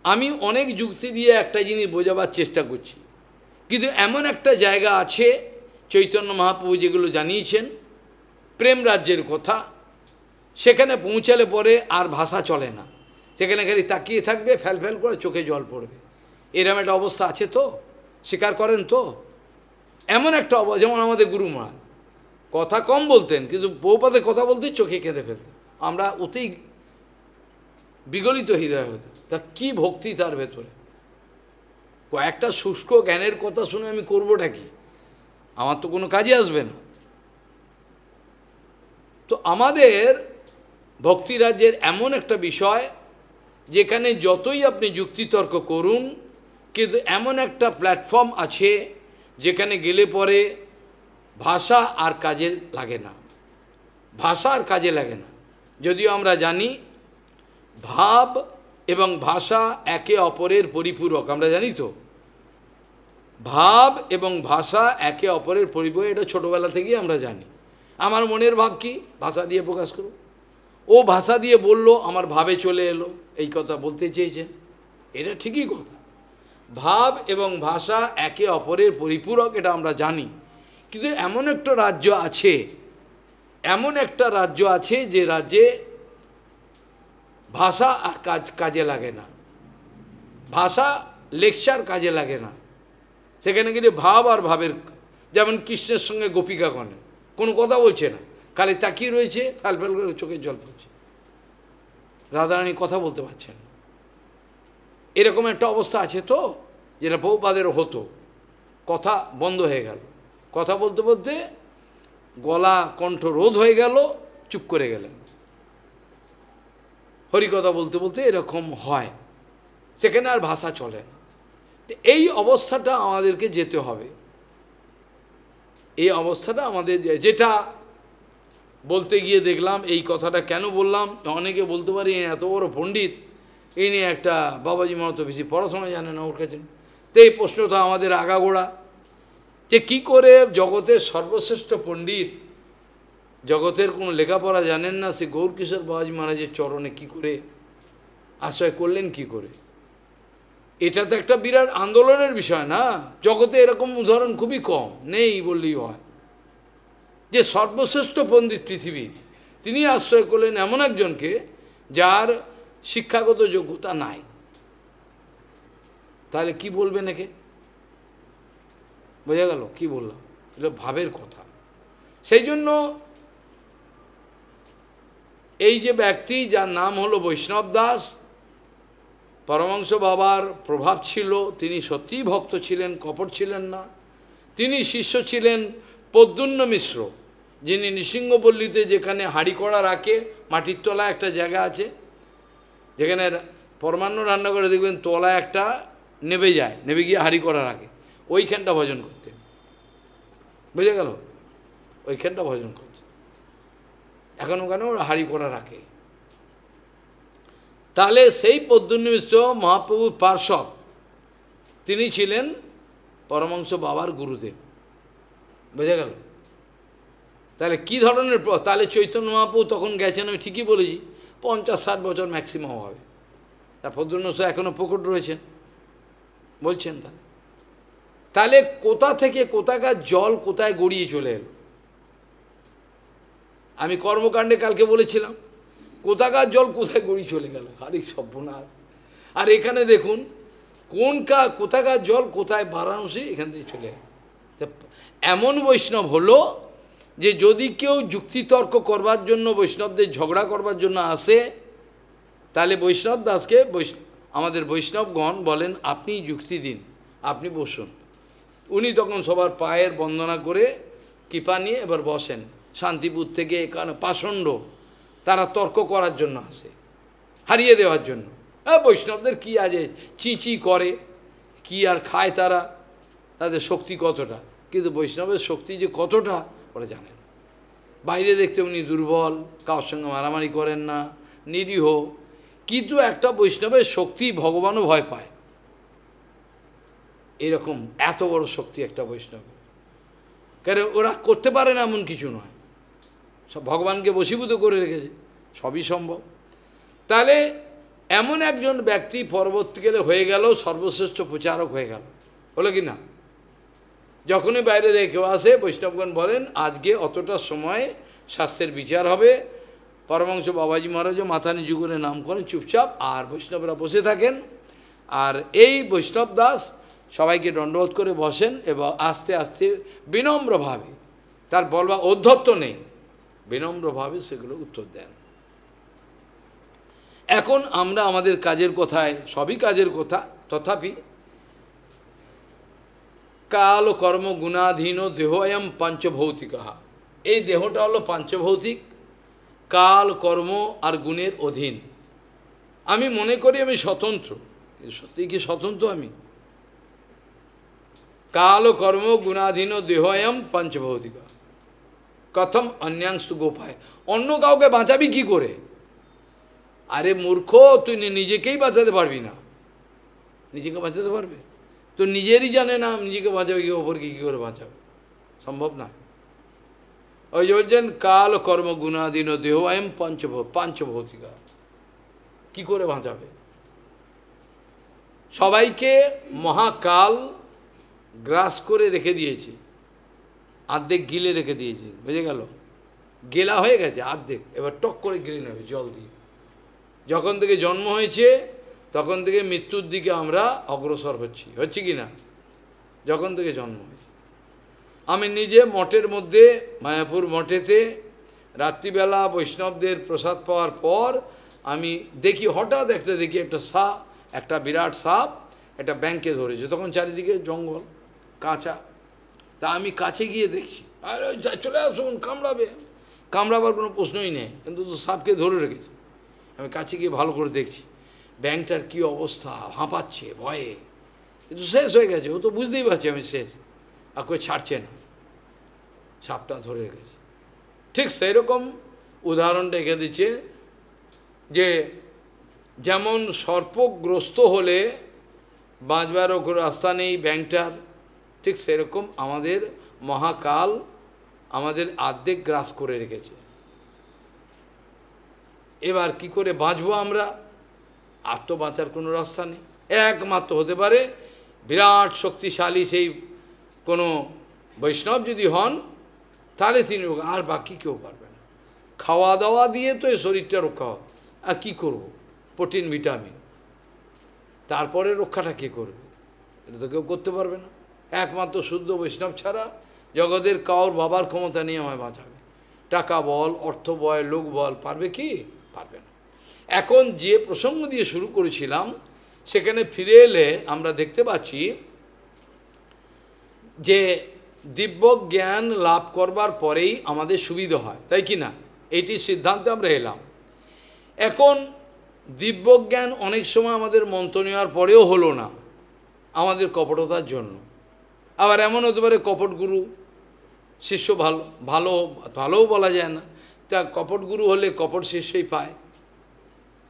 আমি অনেক যুক্তি দিয়ে একটা জিনিস বোঝাবার চেষ্টা করছি, কিন্তু এমন একটা জায়গা আছে চৈতন্য মহাপ্রভু যেগুলো জানিয়েছেন প্রেম রাজ্যের কথা, সেখানে পৌঁছালে পরে আর ভাষা চলে না, সেখানে খালি তাকিয়ে থাকবে, ফ্যাল ফ্যাল করে চোখে জল পড়বে। এরম একটা অবস্থা আছে তো, স্বীকার করেন তো? এমন একটা যেমন আমাদের গুরু মহারাজ কথা কম বলতেন, কিন্তু বহুপাতে কথা বলতে চোখে কেঁদে ফেলতেন, আমরা অতি বিগলিত হৃদয় হতো। তা কি ভক্তি তার ভেতরে! কয়েকটা শুষ্ক জ্ঞানের কথা শুনে আমি করবোটা কি? আমার তো কোনো কাজে আসবে না। তো আমাদের ভক্তিরাজ্যের এমন একটা বিষয় যেখানে যতই আপনি যুক্তিতর্ক করুন, কিন্তু এমন একটা প্ল্যাটফর্ম আছে যেখানে গেলে পরে ভাষা আর কাজে লাগে না, ভাষা আর কাজে লাগে না। যদিও আমরা জানি ভাব এবং ভাষা একে অপরের পরিপূরক, আমরা জানি তো ভাব এবং ভাষা একে অপরের পরিপূরক, এটা ছোটোবেলা থেকেই আমরা জানি। আমার মনের ভাব কি ভাষা দিয়ে প্রকাশ করব, ও ভাষা দিয়ে বলল আমার ভাবে চলে এলো, এই কথা বলতে চেয়েছেন, এটা ঠিকই কথা। ভাব এবং ভাষা একে অপরের পরিপূরক, এটা আমরা জানি। কিন্তু এমন একটা রাজ্য আছে, এমন একটা রাজ্য আছে যে রাজ্যে ভাষা আর কাজে লাগে না, ভাষা লেকচার কাজে লাগে না। সেখানে গেলে ভাব আর ভাবের, যেমন কৃষ্ণের সঙ্গে গোপিকাগণে কোনো কথা বলছে না, খালি তাকিয়ে রয়েছে, ফ্যাল ফ্যাল করে চোখের জল পড়ছে, রাধারানী কথা বলতে পারছেন। এরকম একটা অবস্থা আছে তো, যেটা বহুপাদেরও হতো, কথা বন্ধ হয়ে গেল, কথা বলতে বলতে গলা কণ্ঠ রোধ হয়ে গেল, চুপ করে গেলেন। হরিকথা বলতে বলতে এরকম হয়, সেখানে আর ভাষা চলে না। এই অবস্থাটা আমাদেরকে যেতে হবে, এই অবস্থাটা আমাদের, যেটা বলতে গিয়ে দেখলাম এই কথাটা কেন বললাম, অনেকে বলতে পারি এত বড় পণ্ডিত, এই নিয়ে একটা বাবাজি মতো বেশি পড়াশোনা জানে না ওর কাছে। তো এই প্রশ্নটা আমাদের আগাগোড়া, যে কি করে জগতের সর্বশ্রেষ্ঠ পণ্ডিত, জগতের কোনো লেখাপড়া জানেন না, সে গৌরকিশোর বাবাজি মহারাজের চরণে কি করে আশ্রয় করলেন, কি করে? এটা তো একটা বিরাট আন্দোলনের বিষয় না, জগতে এরকম উদাহরণ খুবই কম, নেই বললেই হয়, যে সর্বশ্রেষ্ঠ পণ্ডিত পৃথিবী, তিনি আশ্রয় করলেন এমন একজনকে যার শিক্ষাগত যোগ্যতা নাই। তাহলে কি বলবেন একে? বোঝা গেল কি বললাম? এটা ভাবের কথা। সেই জন্য এই যে ব্যক্তি, যার নাম হলো বৈষ্ণব দাস, পরমহংস বাবার প্রভাব ছিল, তিনি সত্যিই ভক্ত ছিলেন, কপট ছিলেন না। তিনি শিষ্য ছিলেন প্রদ্যুম্ন মিশ্র, যিনি নৃসিংহপল্লীতে যেখানে হাঁড়ি কড়া রাখে, মাটির তলায় একটা জায়গা আছে, যেখানে পরমান্ন রান্না করে দেখবেন তলায় একটা নেবে যায়, নেবে গিয়ে হাঁড়ি কড়া রাখে, ওইখানটা ভজন করতেন। বুঝে গেল? ওইখানটা ভজন করছে, এখন ওখানে ওরা হাঁড়ি কড়া রাখে। তাহলে সেই প্রদ্যুম্ন মিশ্র মহাপ্রভুর পার্শ্বদ, তিনি ছিলেন পরমহংস বাবার গুরুদেব। বুঝে গেল? তাহলে কি ধরনের, তাহলে চৈতন্য মহাপ্রভু তখন গেছেন, আমি ঠিকই বলেছি 50-60 বছর ম্যাক্সিমাম হবে, তা প্রদ্যুম্ন মিশ্র এখনও প্রকট রয়েছেন বলছেন। তাহলে কোথা থেকে কোথাকার জল কোথায় গড়িয়ে চলে এলো? আমি কর্মকাণ্ডে কালকে বলেছিলাম, কোথাকার জল কোথায় গড়িয়ে চলে গেল, আরে সর্বনাশ। আর এখানে দেখুন কোথাকার জল কোথায় বারাণসী, এখান থেকে চলে গেল। এমন বৈষ্ণব হলো যে যদি কেউ যুক্তিতর্ক করবার জন্য, বৈষ্ণবদের ঝগড়া করবার জন্য আসে, তাহলে বৈষ্ণব দাসকে আমাদের বৈষ্ণবগণ বলেন আপনি যুক্তি দিন, আপনি বসুন। উনি তখন সবার পায়ের বন্দনা করে কৃপা নিয়ে এবার বসেন। শান্তিপুর থেকে এখানে পাষণ্ড, তারা তর্ক করার জন্য আসে, হারিয়ে দেওয়ার জন্য। হ্যাঁ, বৈষ্ণবদের কী আছে, চিঁচি করে, কি আর খায় তারা, তাদের শক্তি কতটা, কিন্তু বৈষ্ণবের শক্তি যে কতটা ওরা জানেন। বাইরে দেখতে উনি দুর্বল, কারোর সঙ্গে মারামারি করেন না, নিরীহ, কিন্তু একটা বৈষ্ণবের শক্তি ভগবানও ভয় পায়। এরকম এত বড় শক্তি একটা বৈষ্ণব, কারণ ওরা করতে পারে না এমন কিছু নয়, সব ভগবানকে বশীভূত করে রেখেছে, সবই সম্ভব। তাহলে এমন একজন ব্যক্তি পরবর্তীকালে হয়ে গেল সর্বশ্রেষ্ঠ প্রচারক হয়ে গেল, হলো কি না? যখনই বাইরে থেকে কেউ আসে বৈষ্ণবগণ বলেন আজকে অতটা সময় শাস্ত্রের বিচার হবে। পরমহংস বাবাজি মহারাজও মাথা নিচু করে নাম করেন চুপচাপ, আর বৈষ্ণবরা বসে থাকেন। আর এই বৈষ্ণব দাস সবাইকে দণ্ডবোধ করে বসেন এবং আস্তে আস্তে বিনম্রভাবে, তার বলবা ঔদ্ধত্য নেই, বিনম্রভাবে সেগুলো উত্তর দেন। এখন আমরা আমাদের কাজের কথায়, সবই কাজের কথা, তথাপি কাল কর্ম গুণাধীন দেহয়ম পঞ্চভৌতিক, এই দেহটা হলো পাঞ্চভৌতিক, কাল কর্ম আর গুণের অধীন। আমি মনে করি আমি স্বতন্ত্র, সত্যি কি স্বতন্ত্র আমি? কাল কর্ম গুণাধীন দেহয়ম পঞ্চভৌতিক, কথম অন্যাংশু গোপায়, অন্য কাউকে বাঁচাবি কি করে? আরে মূর্খ, তুই নিজেকেই বাঁচাতে পারবি না। নিজেকে বাঁচাতে পারবে? তো নিজেরই জানে না নিজেকে বাঁচাবে কি, অপরকে কী করে বাঁচাবে? সম্ভব না। ওই যে বলছেন কাল কর্ম গুণাধীন দেহ এম পাঞ্চভৌতিকা, কি করে বাঁচাবে? সবাইকে মহাকাল গ্রাস করে রেখে দিয়েছে, আর্ধেক গিলে রেখে দিয়েছে, বুঝে গেল? গেলা হয়ে গেছে আর্ধেক, এবার টক করে গিলে নেবে জল দিয়ে। যখন থেকে জন্ম হয়েছে তখন থেকে মৃত্যুর দিকে আমরা অগ্রসর হচ্ছি কি না? যখন থেকে জন্ম হয়েছে। আমি নিজে মঠের মধ্যে, মায়াপুর মঠেতে রাত্রিবেলা বৈষ্ণবদের প্রসাদ পাওয়ার পর আমি দেখি, হঠাৎ দেখি একটা সাপ, একটা বিরাট সাপ একটা ব্যাংকে ধরেছে। তখন চারিদিকে জঙ্গল কাঁচা, তা আমি কাছে গিয়ে দেখছি, আরে চলে আসুন, কামড়াবে। কামড়াবার কোনো প্রশ্নই নেই, কিন্তু তো সাপকে ধরে রেখেছে। আমি কাছে গিয়ে ভালো করে দেখছি, ব্যাংকটার কী অবস্থা, হাঁপাচ্ছে ভয়ে, কিন্তু শেষ হয়ে গেছে। ও তো বুঝতেই পারছি আমি শেষ, আর কেউ ছাড়ছে না, সাপটা ধরে রেখেছে। ঠিক সেই রকম উদাহরণটা এঁকে দিচ্ছে যে যেমন সর্পগ্রস্ত হলে বাঁচবারও কোনো রাস্তা নেই ব্যাংকটার, ঠিক সেরকম আমাদের মহাকাল আমাদের আর্ধেক গ্রাস করে রেখেছে। এবার কি করে বাঁচবো আমরা? আর তো বাঁচার কোনো রাস্তা নেই। একমাত্র হতে পারে বিরাট শক্তিশালী সেই কোনো বৈষ্ণব যদি হন, তাহলে তিনি, আর বাকি কেউ পারবে না। খাওয়া দাওয়া দিয়ে তো এই শরীরটা রক্ষা হয়, আর কী করবো? প্রোটিন ভিটামিন, তারপরে রক্ষাটা কে করবে? এটা তো কেউ করতে পারবে না। একমাত্র শুদ্ধ বৈষ্ণব ছাড়া জগতের কাউর বাবার ক্ষমতা নিয়ে আমায় বাঁচাবে। টাকা বল, অর্থ বল, লোক বল, পারবে কি? পারবে না। এখন যে প্রসঙ্গ দিয়ে শুরু করেছিলাম সেখানে ফিরে এলে আমরা দেখতে পাচ্ছি যে দিব্য জ্ঞান লাভ করবার পরেই আমাদের সুবিধা হয়, তাই কি না? এইটি সিদ্ধান্তে আমরা এলাম। এখন দিব্যজ্ঞান অনেক সময় আমাদের মন্ত্র নেওয়ার পরেও হলো না, আমাদের কপটতার জন্য। আবার এমন হতে পারে কপট গুরু, শিষ্য ভালোও বলা যায় না, তা কপট গুরু হলে কপট শিষ্যই পায়,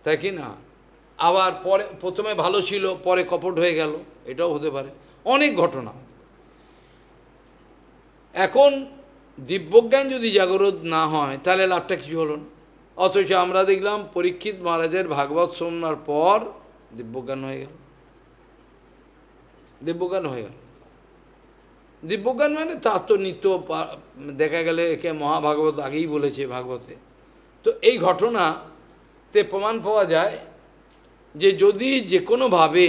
তাই কি না? আবার পরে প্রথমে ভালো ছিল, পরে কপট হয়ে গেল, এটাও হতে পারে, অনেক ঘটনা। এখন দিব্যজ্ঞান যদি জাগরত না হয় তাহলে লাভটা কিছু হলো না। অথচ আমরা দেখলাম পরীক্ষিত মহারাজের ভাগবত শোনার পর দিব্যজ্ঞান হয়ে গেল। দিব্যজ্ঞান হয়ে গেল, দিব্যজ্ঞান মানে তার তো নিত্য দেখা গেলে একে মহাভাগবত আগেই বলেছে ভাগবতে। তো এই ঘটনাতে প্রমাণ পাওয়া যায় যে যদি যে কোনোভাবে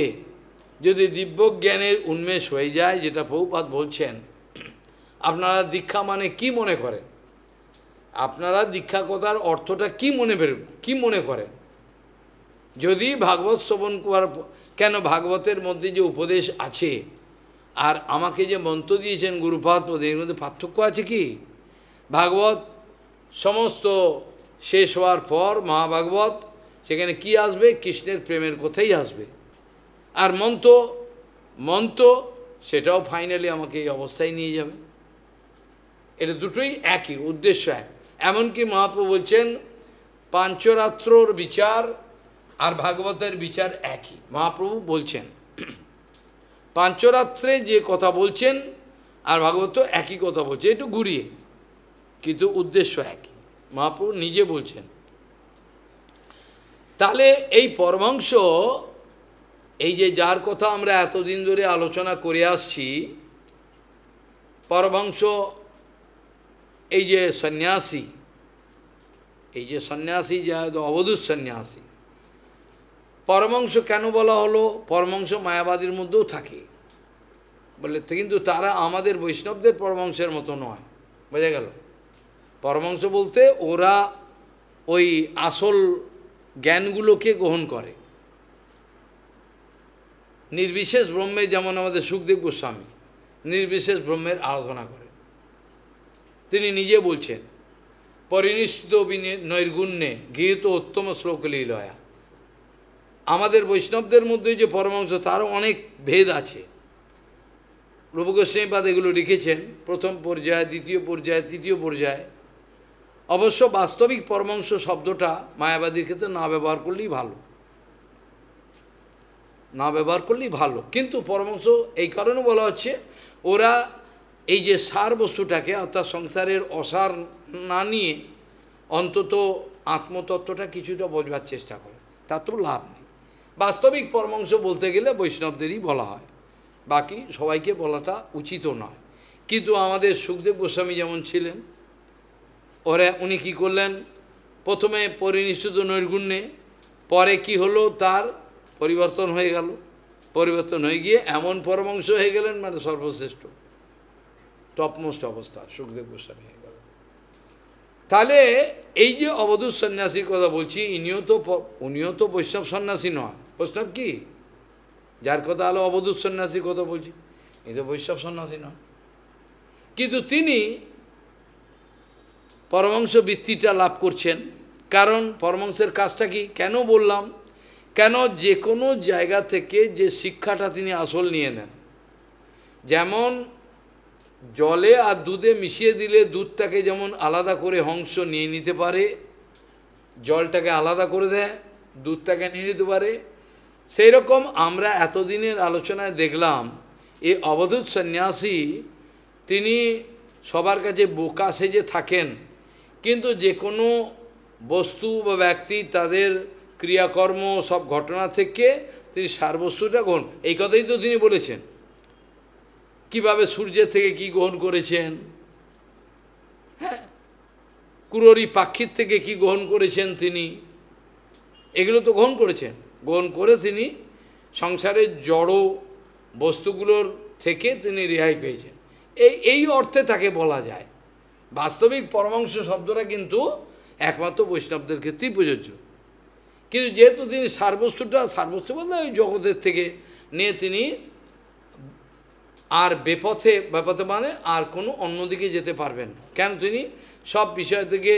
যদি দিব্যজ্ঞানের উন্মেষ হয়ে যায়, যেটা প্রভুপাদ বলছেন, আপনারা দীক্ষা মানে কি মনে করেন? আপনারা দীক্ষা কথার অর্থটা কি মনে করেন? যদি ভাগবত শ্রবণ করার, কেন ভাগবতের মধ্যে যে উপদেশ আছে আর আমাকে যে মন্ত্র দিয়েছেন গুরুপাদ, এর মধ্যে পার্থক্য আছে কি? ভাগবত সমস্ত শেষ হওয়ার পর মহাভাগবত, সেখানে কি আসবে? কৃষ্ণের প্রেমের কথাই আসবে। আর মন্ত্র সেটাও ফাইনালি আমাকে এই অবস্থায় নিয়ে যাবে। এটা দুটোই একই, উদ্দেশ্য এক। এমনকি মহাপ্রভু বলছেন পাঞ্চরাত্রর বিচার আর ভাগবতের বিচার একই। মহাপ্রভু বলছেন পাঞ্চরাত্রে যে কথা বলছেন আর ভাগবত একই কথা বলছে, একটু ঘুরিয়ে, কিন্তু উদ্দেশ্য একই। মহাপ্রভু নিজে বলছেন। তাহলে এই পরমাংশ, এই যে যার কথা আমরা এতদিন ধরে আলোচনা করে আসছি, পরমহংস এই যে সন্ন্যাসী, যা অবধূত সন্ন্যাসী, পরমহংস কেন বলা হলো? পরমহংস মায়াবাদীর মধ্যেও থাকে বলে, কিন্তু তারা আমাদের বৈষ্ণবদের পরমহংসের মতো নয়। বোঝা গেল? পরমহংস বলতে ওরা ওই আসল জ্ঞানগুলোকে গ্রহণ করে। নির্বিশেষ ব্রহ্মে, যেমন আমাদের সুখদেব গোস্বামী নির্বিশেষ ব্রহ্মের আরাধনা করে। তিনি নিজে বলছেন, পরিনিষ্ঠিত নৈর্গুণ্যে গৃহীত উত্তম শ্লোক লীলয়া। আমাদের বৈষ্ণবদের মধ্যে যে পরমহংস, তারও অনেক ভেদ আছে। রূপ গোস্বামীপাদ এগুলো লিখেছেন, প্রথম পর্যায়ে, দ্বিতীয় পর্যায়ে, তৃতীয় পর্যায়ে। অবশ্য বাস্তবিক পরমহংস শব্দটা মায়াবাদীর ক্ষেত্রে না ব্যবহার করলেই ভালো, না ব্যবহার করলেই ভালো। কিন্তু পরমহংস এই কারণে বলা হচ্ছে, ওরা এই যে সার বস্তুটাকে, অর্থাৎ সংসারের অসার না নিয়ে অন্তত আত্মতত্ত্বটা কিছুটা বোঝবার চেষ্টা করে, তার তো লাভ নেই। বাস্তবিক পরমহংস বলতে গেলে বৈষ্ণবদেরই বলা হয়, বাকি সবাইকে বলাটা উচিতও নয়। কিন্তু আমাদের সুখদেব গোস্বামী যেমন ছিলেন, উনি কী করলেন? প্রথমে পরিনিষ্ঠিত নৈর্গুণ্যে, পরে কি হলো, তার পরিবর্তন হয়ে গেল। পরিবর্তন হয়ে গিয়ে এমন পরমহংস হয়ে গেলেন, মানে সর্বশ্রেষ্ঠ টপমোস্ট অবস্থা সুখদেব গোস্বামী হয়ে গেল। তাহলে এই যে অবধূত সন্ন্যাসীর কথা বলছি, উনিও তো বৈষ্ণব সন্ন্যাসী নয়। বৈষ্ণব কি? যার কথা হলো অবধূত সন্ন্যাসীর কথা বলছি, এই তো বৈষ্ণব সন্ন্যাসী নয়। কিন্তু তিনি পরমহংস বৃত্তিটা লাভ করছেন। কারণ পরমহংসের কাজটা কি? কেন বললাম? কেন যে কোনো জায়গা থেকে যে শিক্ষাটা তিনি আসল নিয়ে নেন। যেমন জলে আর দুধে মিশিয়ে দিলে দুধটাকে যেমন আলাদা করে হংস নিয়ে নিতে পারে, জলটাকে আলাদা করে দেয়, দুধটাকে নিয়ে নিতে পারে, সেই রকম আমরা এতদিনের আলোচনায় দেখলাম এই অবধূত সন্ন্যাসী তিনি সবার কাছে বোকা সেজে থাকেন, কিন্তু যে কোনো বস্তু বা ব্যক্তি তাদের ক্রিয়াকর্ম সব ঘটনা থেকে তিনি সারবস্তুটা গ্রহণ, এই কথাই তো তিনি বলেছেন। কিভাবে সূর্যের থেকে কি গ্রহণ করেছেন, হ্যাঁ, কুররি পাখির থেকে কি গ্রহণ করেছেন তিনি, এগুলো তো গ্রহণ করেছেন। গ্রহণ করে তিনি সংসারের জড় বস্তুগুলোর থেকে তিনি রেহাই পেয়েছেন, এই অর্থে তাকে বলা যায়। বাস্তবিক পরমহংস শব্দটা কিন্তু একমাত্র বৈষ্ণবদের ক্ষেত্রেই প্রযোজ্য। কিন্তু যেহেতু তিনি সারবস্তু বলতে ওই জগতের থেকে নিয়ে তিনি আর বেপথে মানে আর কোনো অন্যদিকে যেতে পারবেন না। কেন? তিনি সব বিষয় থেকে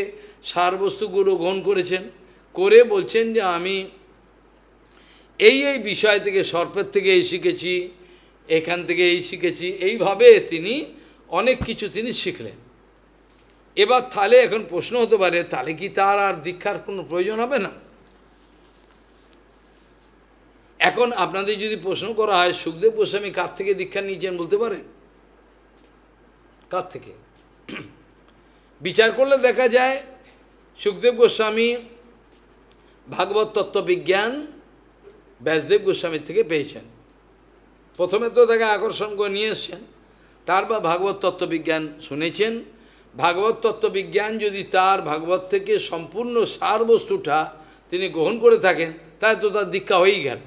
সারবস্তুগুলো গ্রহণ করেছেন, করে বলছেন যে আমি এই বিষয় থেকে, সর্পের থেকে এই শিখেছি, এখান থেকে এই শিখেছি, এইভাবে তিনি অনেক কিছু তিনি শিখলেন। এবার তাহলে এখন প্রশ্ন হতে পারে, তাহলে কি তার আর দীক্ষার কোনো প্রয়োজন হবে না? এখন আপনাদের যদি প্রশ্ন করা হয়, সুখদেব গোস্বামী কার থেকে দীক্ষা নিয়েছেন বলতে পারেন? কার থেকে? বিচার করলে দেখা যায় সুখদেব গোস্বামী ভাগবত তত্ত্ববিজ্ঞান ব্যাসদেব গোস্বামীর থেকে পেয়েছেন। প্রথমে তো তাকে আকর্ষণ করে নিয়ে এসছেন, তারপর ভাগবত তত্ত্ববিজ্ঞান শুনেছেন। ভাগবত তত্ত্ববিজ্ঞান যদি তার ভাগবত থেকে সম্পূর্ণ সার বস্তুটা তিনি গ্রহণ করে থাকেন, তাহলে তো তার দীক্ষা হয়েই গেল।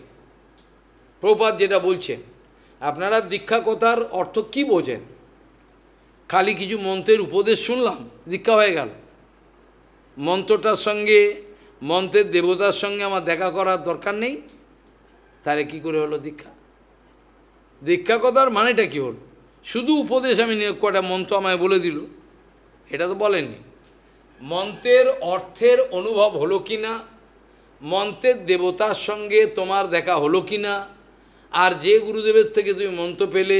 প্রভুপাদ যেটা বলছেন, আপনারা দীক্ষা কথার অর্থ কি বোঝেন? খালি কিছু মন্ত্রের উপদেশ শুনলাম, দীক্ষা হয়ে গেল। মন্ত্রটার সঙ্গে, মন্ত্রের দেবতার সঙ্গে আমার দেখা করার দরকার নেই, তাহলে কি করে হলো দীক্ষা? দীক্ষা কথার মানেটা কি হলো? শুধু উপদেশ আমি কটা মন্ত্র আমায় বলে দিল, এটা তো বলেননি। মন্ত্রের অর্থের অনুভব হলো কি না, মন্ত্রের দেবতার সঙ্গে তোমার দেখা হলো কি না, আর যে গুরুদেবের থেকে তুমি মন্ত্র পেলে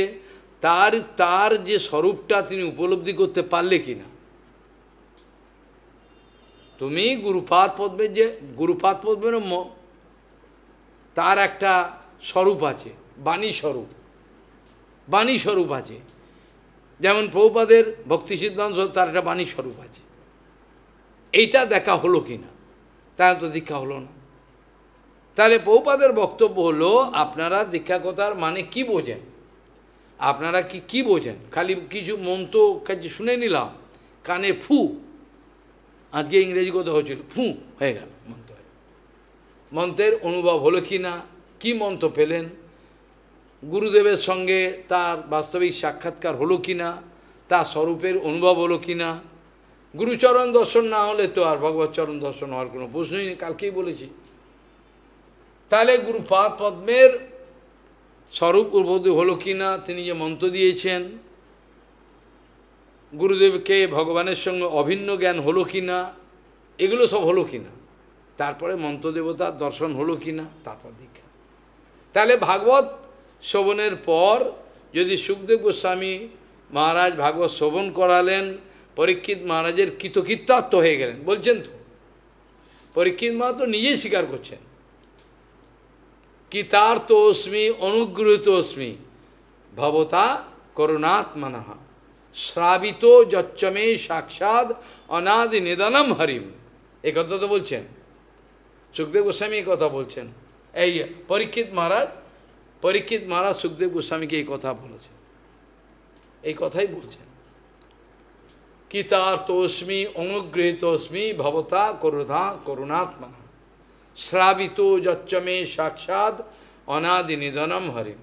তার যে স্বরূপটা তিনি উপলব্ধি করতে পারলে কি না। তুমি গুরুপাদ পদ্মের তার একটা স্বরূপ আছে, বাণী স্বরূপ আছে। যেমন প্রভুপাদের ভক্তি সিদ্ধান্ত, তার একটা বাণী স্বরূপ আছে। এইটা দেখা হলো কি না, তার তো দীক্ষা হলো না। তাহলে প্রভুপাদের বক্তব্য হলো, আপনারা দীক্ষা কথার মানে কি বোঝেন? আপনারা কি বোঝেন? খালি কিছু মন্ত্র কাছে শুনে নিলাম, কানে ফু, আজকে ইংরেজি কথা হচ্ছিল, ফু হয়ে গেল মন্ত্র। মন্ত্রের অনুভব হলো কি না, কী মন্ত্র পেলেন, গুরুদেবের সঙ্গে তার বাস্তবিক সাক্ষাৎকার হলো কি না, তার স্বরূপের অনুভব হলো কি না। গুরুচরণ দর্শন না হলে তো আর ভগবত চরণ দর্শন হওয়ার কোনো প্রশ্নই নেই, কালকেই বলেছি। তাহলে গুরুপাদ পদ্মের স্বরূপ উদ্বোধ হলো কি না, তিনি যে মন্ত্র দিয়েছেন, গুরুদেবকে ভগবানের সঙ্গে অভিন্ন জ্ঞান হলো কি না, এগুলো সব হলো কি না, তারপরে মন্ত্রদেবতার দর্শন হলো কি না, তারপর দীক্ষা। তাহলে ভাগবত শ্রবণের পর যদি সুখদেব গোস্বামী মহারাজ ভাগবত শ্রবণ করালেন, পরীক্ষিত মহারাজের কৃতকৃত্যার্থ হয়ে গেলেন, বলছেন তো, পরীক্ষিত মহারাজ তো নিজেই স্বীকার করছেন, কৃতার্থোস্মি অনুগৃহীতোস্মি ভবতা করুণাত্মনঃ শ্রাবিত যচ্চমে সাক্ষাৎ অনাদি নিধনম হরিম। এই কথা তো বলছেন সুখদেব গোস্বামী, এই কথা বলছেন। এই পরীক্ষিত মহারাজ সুখদেব গোস্বামীকে এই কথা বলেছেন, এই কথাই বলছেন, কৃতার্থোস্মি অনুগৃহীতোস্মি ভবতা করুণাত্মনঃ শ্রাবিত যচ্চমে সাক্ষাৎ অনাদি নিধনম হরিম।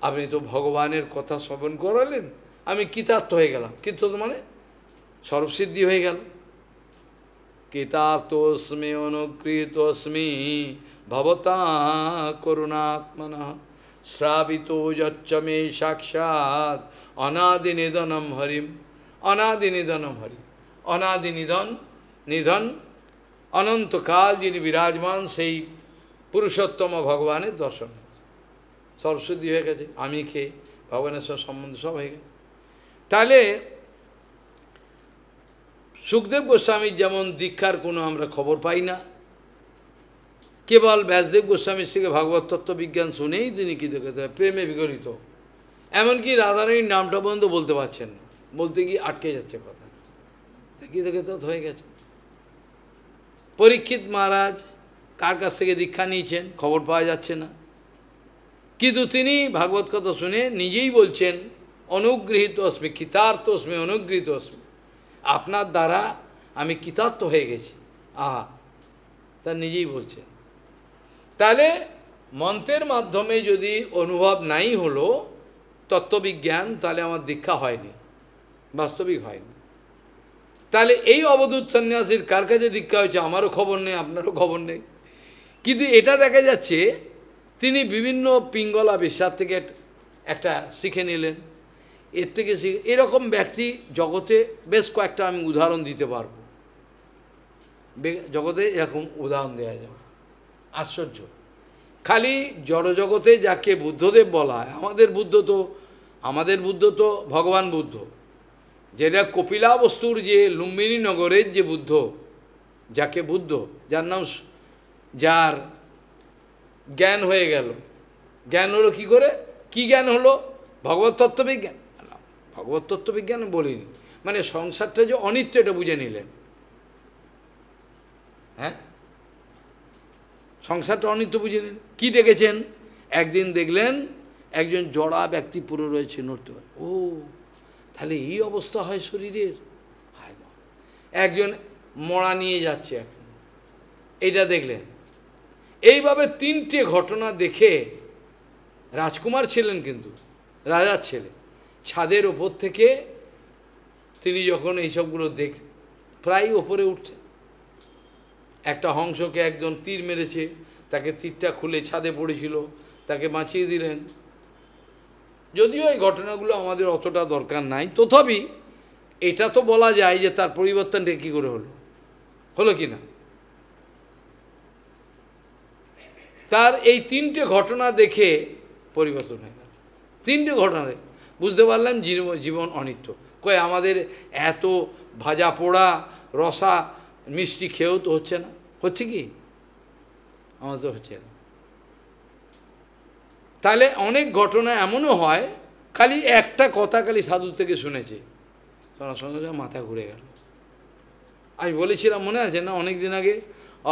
আপনি তো ভগবানের কথা শ্রবণ করালেন, আমি কৃতার্থ হয়ে গেলাম। কৃতার্থ মানে সর্বসিদ্ধি হয়ে গেল। কৃতার্থোস্মি অনুগৃহীতোস্মি ভবতা করুণাত্মনঃ শ্রাবিত যচ্চমে সাক্ষাৎ অনাদি নিধনম হরিম। অনাদি নিধনম হরিম, অনাদি নিধন অনন্তকাল যিনি বিরাজমান, সেই পুরুষোত্তম ভগবানের দর্শন সরস্বতী হয়ে গেছে, আমি খেয়ে ভগবানের সব সম্বন্ধ সব হয়ে গেছে। তাহলে সুখদেব গোস্বামীর যেমন দীক্ষার কোনো আমরা খবর পাই না, কেবল ব্যাসদেব গোস্বামীর থেকে ভাগবত তত্ত্ববিজ্ঞান শুনেই তিনি কৃতজ্ঞতা প্রেমে বিগলিত, এমনকি রাধারানীর নামটা পর্যন্ত বলতে পারছেন না, বলতে গিয়ে আটকে যাচ্ছে কথা, কৃতজ্ঞতা হয়ে গেছে। পরীক্ষিত মহারাজ কার কাছ থেকে দীক্ষা নিয়েছেন খবর পাওয়া যাচ্ছে না, কিন্তু তিনি ভাগবত কথা শুনে নিজেই বলছেন, অনুগৃহীত অস্মি কৃতার্থ অস্মি অনুগৃহীত অস্মি, আপনার দ্বারা আমি কৃতার্থ হয়ে গেছি। আহা, তা নিজেই বলছেন। তাহলে মন্ত্রের মাধ্যমে যদি অনুভব নাই হলো তত্ত্ববিজ্ঞান, তাহলে আমার দীক্ষা হয়নি, বাস্তবিক হয়নি। তাহলে এই অবধূত সন্ন্যাসীর কার কাছে দীক্ষা হয়েছে আমারও খবর নেই, আপনারও খবর নেই, কিন্তু এটা দেখা যাচ্ছে তিনি বিভিন্ন পিঙ্গলা বিশ্বাস থেকে একটা শিখে নিলেন, এর থেকে শিখে। এরকম ব্যক্তি জগতে বেশ কয়েকটা আমি উদাহরণ দিতে পারব, জগতে এরকম উদাহরণ দেওয়া যাবে, আশ্চর্য। খালি জড়জগতে যাকে বুদ্ধদেব বলা হয়, আমাদের বুদ্ধ তো ভগবান বুদ্ধ, যেটা কপিলাবস্তুর যে লুম্বিনী নগরের যে বুদ্ধ, যাকে বুদ্ধ, যার নাম, যার জ্ঞান হয়ে গেল, জ্ঞান হলো কি করে, কি জ্ঞান হলো, ভগবত তত্ত্ববিজ্ঞান। ভগবত তত্ত্ববিজ্ঞান বলিনি, মানে সংসারটা যে অনিত্য এটা বুঝে নিলেন। হ্যাঁ, সংসারটা অনিত্য বুঝে নিলেন। কী দেখেছেন, একদিন দেখলেন একজন জড়া ব্যক্তি পুরো রয়েছে, নড়তে হয়, ও তাহলে এই অবস্থা হয় শরীরের, একজন মরা নিয়ে যাচ্ছে এখন, এটা দেখলেন। এইভাবে তিনটে ঘটনা দেখে, রাজকুমার ছিলেন কিন্তু, রাজার ছেলে, ছাদের ওপর থেকে তিনি যখন এইসবগুলো প্রায় ওপরে উঠছেন, একটা হংসকে একজন তীর মেরেছে, তাকে তীরটা খুলে ছাদে পড়েছিল, তাকে বাঁচিয়ে দিলেন। যদিও এই ঘটনাগুলো আমাদের অতটা দরকার নাই, তথাপি এটা তো বলা যায় যে তার পরিবর্তনটা কী করে হলো কি না। তার এই তিনটে ঘটনা দেখে পরিবর্তন হয়ে গেল, তিনটে ঘটনা দেখে বুঝতে পারলাম জীবন অনিত্য। কয় আমাদের এত ভাজা পোড়া রসা মিষ্টি খেয়েও তো হচ্ছে না, হচ্ছে কি, আমার তো হচ্ছে না। তাহলে অনেক ঘটনা এমনও হয়, খালি একটা কথা খালি সাধু থেকে শুনেছে, তার সঙ্গে সঙ্গে মাথা ঘুরে গেল। আমি বলেছিলাম মনে আছে না অনেক দিন আগে,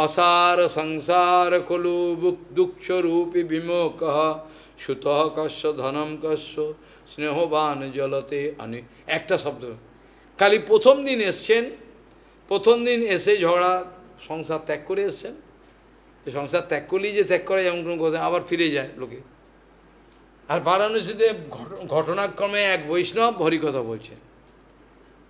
অসার সংসার খলু দুঃখরূপী বিমোক সুতঃ কস্য ধনম কস্য স্নেহবান জলতে আনি। একটা শব্দ খালি প্রথম দিন এসছেন, প্রথম দিন এসে ঝগড়া সংসার ত্যাগ করে এসছেন। সংসার ত্যাগ করলেই যে ত্যাগ করে এমন কোনো কথা, আবার ফিরে যায় লোকে। আর বারাণসীতে ঘটনাক্রমে এক বৈষ্ণব হরিকথা বলছেন,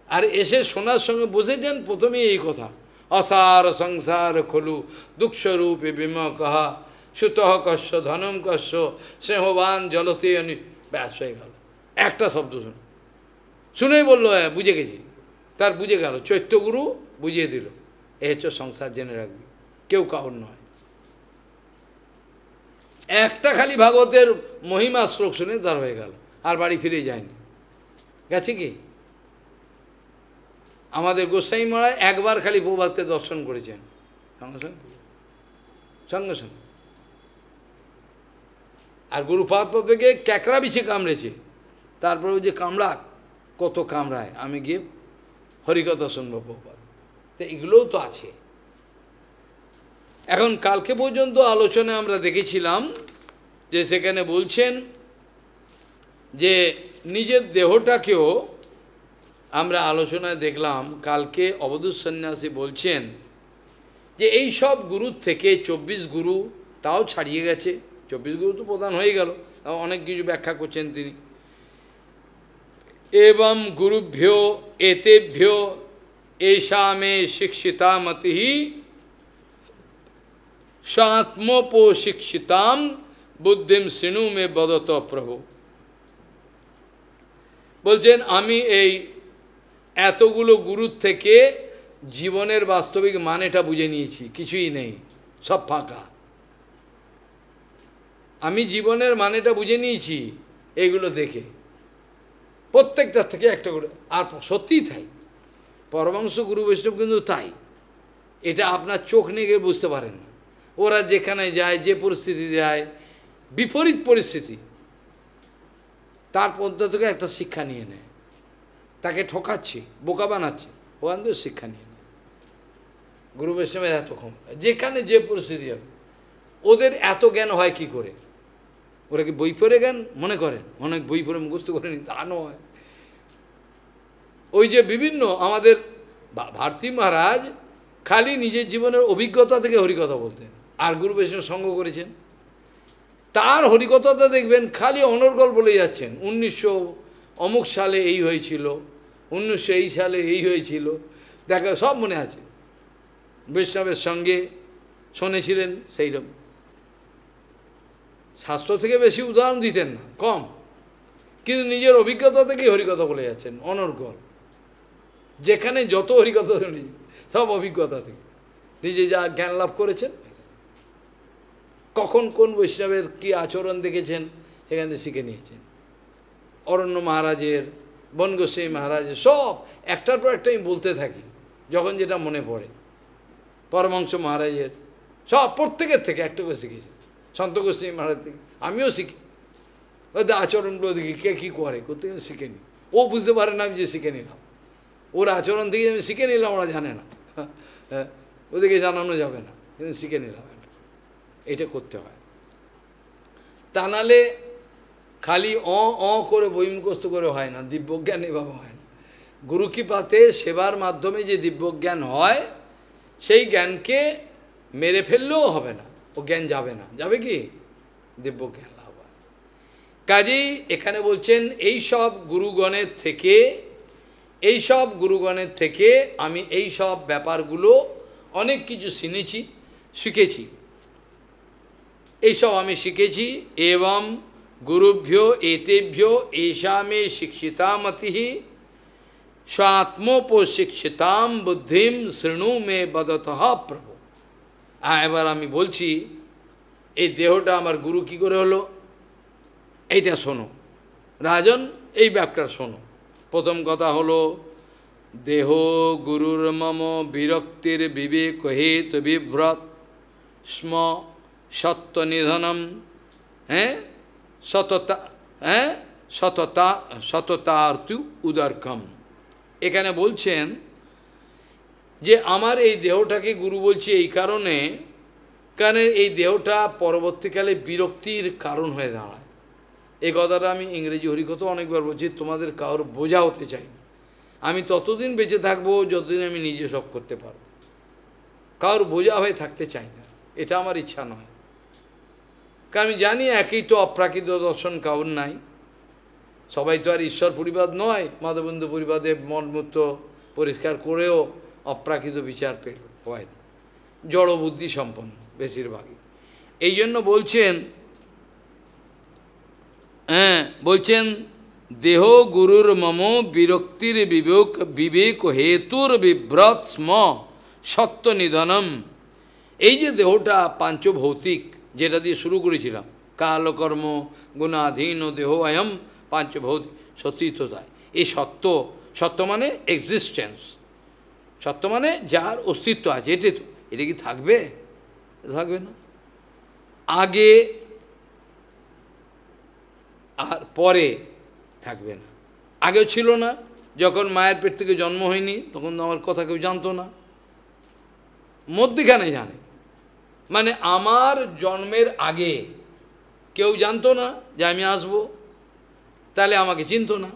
আর এসে শোনার সঙ্গে বসেছেন, প্রথমেই এই কথা, অসার সংসার খলু দুঃখস্বরূপে বিম কাহা সুতঃ কস্য ধনম কস্য স্নেহবান জলতে অনি। ব্যাস হয়ে গেল, একটা শব্দ শুনেই বললো হ্যাঁ বুঝে গেছি, তার বুঝে গেল, চৈত্যগুরু বুঝিয়ে দিল, এ হচ্ছে সংসার, জেনে রাখবি, কেউ কাউর নয়। একটা খালি ভাগবতের মহিমা শ্লোক শুনে তার হয়ে গেল, আর বাড়ি ফিরে যায়নি। গেছে কি? আমাদের গোস্বামী মহারাজ একবার খালি প্রভাতকে দর্শন করেছেন, সঙ্গে সঙ্গে সঙ্গে সঙ্গে। আর গুরুপাদ পদ্মকে ক্যাকড়া বিছে কামড়েছে, তারপরে যে কামড়া কত কামড়ায়, আমি গিয়ে হরিকথা শুনবো প্রভাত। তো এগুলোও তো আছে। এখন কালকে পর্যন্ত আলোচনায় আমরা দেখেছিলাম যে সেখানে বলছেন যে নিজের দেহটাকেও আমরা আলোচনায় দেখলাম, কালকে অবধূত সন্ন্যাসী বলছেন যে এই সব গুরুর থেকে 24 গুরু তাও ছাড়িয়ে গেছে, 24 গুরু তো প্রধান হয়ে গেল, অনেক কিছু ব্যাখ্যা করছেন তিনি। এবং গুরুভ্যো এতেভ্যো এষা মে শিক্ষিতা মতি স্বাত্মোপশিক্ষিতাম বুদ্ধিম শৃণু মে বদত প্রভু। বলছেন আমি এই এতগুলো গুরুর থেকে জীবনের বাস্তবিক মানেটা বুঝে নিয়েছি, কিছুই নেই, সব ফাঁকা। আমি জীবনের মানেটা বুঝে নিয়েছি এইগুলো দেখে, প্রত্যেকটার থেকে একটা করে। আর সত্যিই তাই, পরমাংশ গুরু বৈষ্ণব কিন্তু তাই, এটা আপনার চোখ নিয়ে বুঝতে পারেন না। ওরা যেখানে যায়, যে পরিস্থিতি যায়, বিপরীত পরিস্থিতি, তার মধ্যে থেকে একটা শিক্ষা নিয়ে নেয়, তাকে ঠকাচ্ছে, বোকা বানাচ্ছে, ওখান থেকে শিক্ষা নিয়ে নেয়। গুরু বৈষ্ণবের এত ক্ষমতা, যেখানে যে পরিস্থিতি হবে। ওদের এত জ্ঞান হয় কি করে? ওরা কি বই পড়ে জ্ঞান মনে করেন? অনেক বই পড়ে মুখস্থ করেনি, তা নয়। ওই যে বিভিন্ন আমাদের ভারতী মহারাজ খালি নিজের জীবনের অভিজ্ঞতা থেকে হরিকথা বলতেন, আর গুরু বৈষ্ণব সঙ্গ করেছেন, তার হরিকথাটা দেখবেন খালি অনর্গল বলে যাচ্ছেন। 1900 অমুক সালে এই হয়েছিল, 1900 এই সালে এই হয়েছিল, দেখা সব মনে আছে। বৈষ্ণবের সঙ্গে শুনেছিলেন সেইরকম। শাস্ত্র থেকে বেশি উদাহরণ দিতেন না, কম, কিন্তু নিজের অভিজ্ঞতা থেকে হরিকথা বলে যাচ্ছেন অনর্গল। যেখানে যত হরিকথা শুনেছি সব অভিজ্ঞতা থেকে, নিজে যা জ্ঞান লাভ করেছেন, কখন কোন বৈষ্ণবের কী আচরণ দেখেছেন সেখান থেকে শিখে নিয়েছেন। অরণ্য মহারাজের, বনগোস্বামী মহারাজের, সব একটার পর একটা আমি বলতে থাকি যখন যেটা মনে পড়ে। পরমহংস মহারাজের সব প্রত্যেকের থেকে একটা করে শিখেছি। সন্ত গোস্বামী মহারাজ থেকে আমিও শিখি, ওদের আচরণগুলো দেখি কে কী করে, করতে শিখে নি। ও বুঝতে পারে না আমি যে শিখে নিলাম, ওর আচরণ থেকে আমি শিখে নিলাম, ওরা জানে না, ওদেরকে জানানো যাবে না, কিন্তু শিখে নিলাম। এটা করতে হয়, তা নাহলে খালি করে বই মুখস্থ করে হয় না, দিব্যজ্ঞান এভাবে হয় না। গুরু কৃপাতে সেবার মাধ্যমে যে দিব্যজ্ঞান হয়, সেই জ্ঞানকে মেরে ফেললেও হবে না, ও জ্ঞান যাবে না। যাবে কি? দিব্যজ্ঞান লাভ হয়। কাজেই এখানে বলছেন এই সব গুরুগণের থেকে আমি এই সব ব্যাপারগুলো অনেক কিছু শুনেছি, শিখেছি, এইসব আমি শিখেছি। এবং গুরুভ্যো এতেভ্যো এষা মে শিক্ষিতা মতি স্বাত্মোপশিক্ষিতাম বুদ্ধিম শৃণু মে বদতঃ প্রভু। এবার আমি বলছি এই দেহটা আমার গুরু কি করে হলো, এইটা শোনো রাজন, এই ব্যাপারটা শোনো। প্রথম কথা হলো, দেহ গুরুর মম বিরক্তির বিবেক হেত বিভ্রত স্ম সত্য নিধনম, সততার্তু উদারকম। এখানে বলছেন যে আমার এই দেহটাকে গুরু বলছি এই কারণে, কারণ এই দেহটা পরবর্তীকালে বিরক্তির কারণ হয়ে দাঁড়ায়। এই কথাটা আমি ইংরেজি হরিকথা অনেকবার বলছি, তোমাদের কারোর বোঝা হতে চাই না। আমি ততদিন বেঁচে থাকবো যতদিন আমি নিজে সব করতে পারবো, কারোর বোঝা হয়ে থাকতে চাই না, এটা আমার ইচ্ছা নয়। কারণ আমি জানি একই তো অপ্রাকৃত দর্শন কারোর নাই, সবাই তো আর ঈশ্বর পরিবাদ নয়, মাধবন্ধু পরিবাদে মনমূত্র পরিষ্কার করেও অপ্রাকৃত বিচার পেল হয় না, জড় বুদ্ধি সম্পন্ন বেশিরভাগই। এই জন্য বলছেন, বলছেন দেহ গুরুর মম বিরক্তির বিবেক হেতুর বিভ্রত স্ম সত্য নিধনম। এই যে দেহটা পাঞ্চভৌতিক, যেটা দিয়ে শুরু করেছিলাম, কালকর্ম গুণাধীন দেহ অয়ম পাঞ্চভৌতিক সত্যিত্বতায়, এই সত্য, সত্য মানে এক্সিস্টেন্স, সত্য মানে যার অস্তিত্ব আছে, এটা তো, এটা কি থাকবে? থাকবে না। আগে আর পরে থাকবে না। আগেও ছিল না, যখন মায়ের পেট থেকে জন্ম হয়নি তখন আমার কথা কেউ জানতো না, মধ্যখানে জানে, মানে আমার জন্মের আগে কেউ জানতো না যে আমি আসব, তাহলে আমাকে চিনতো না।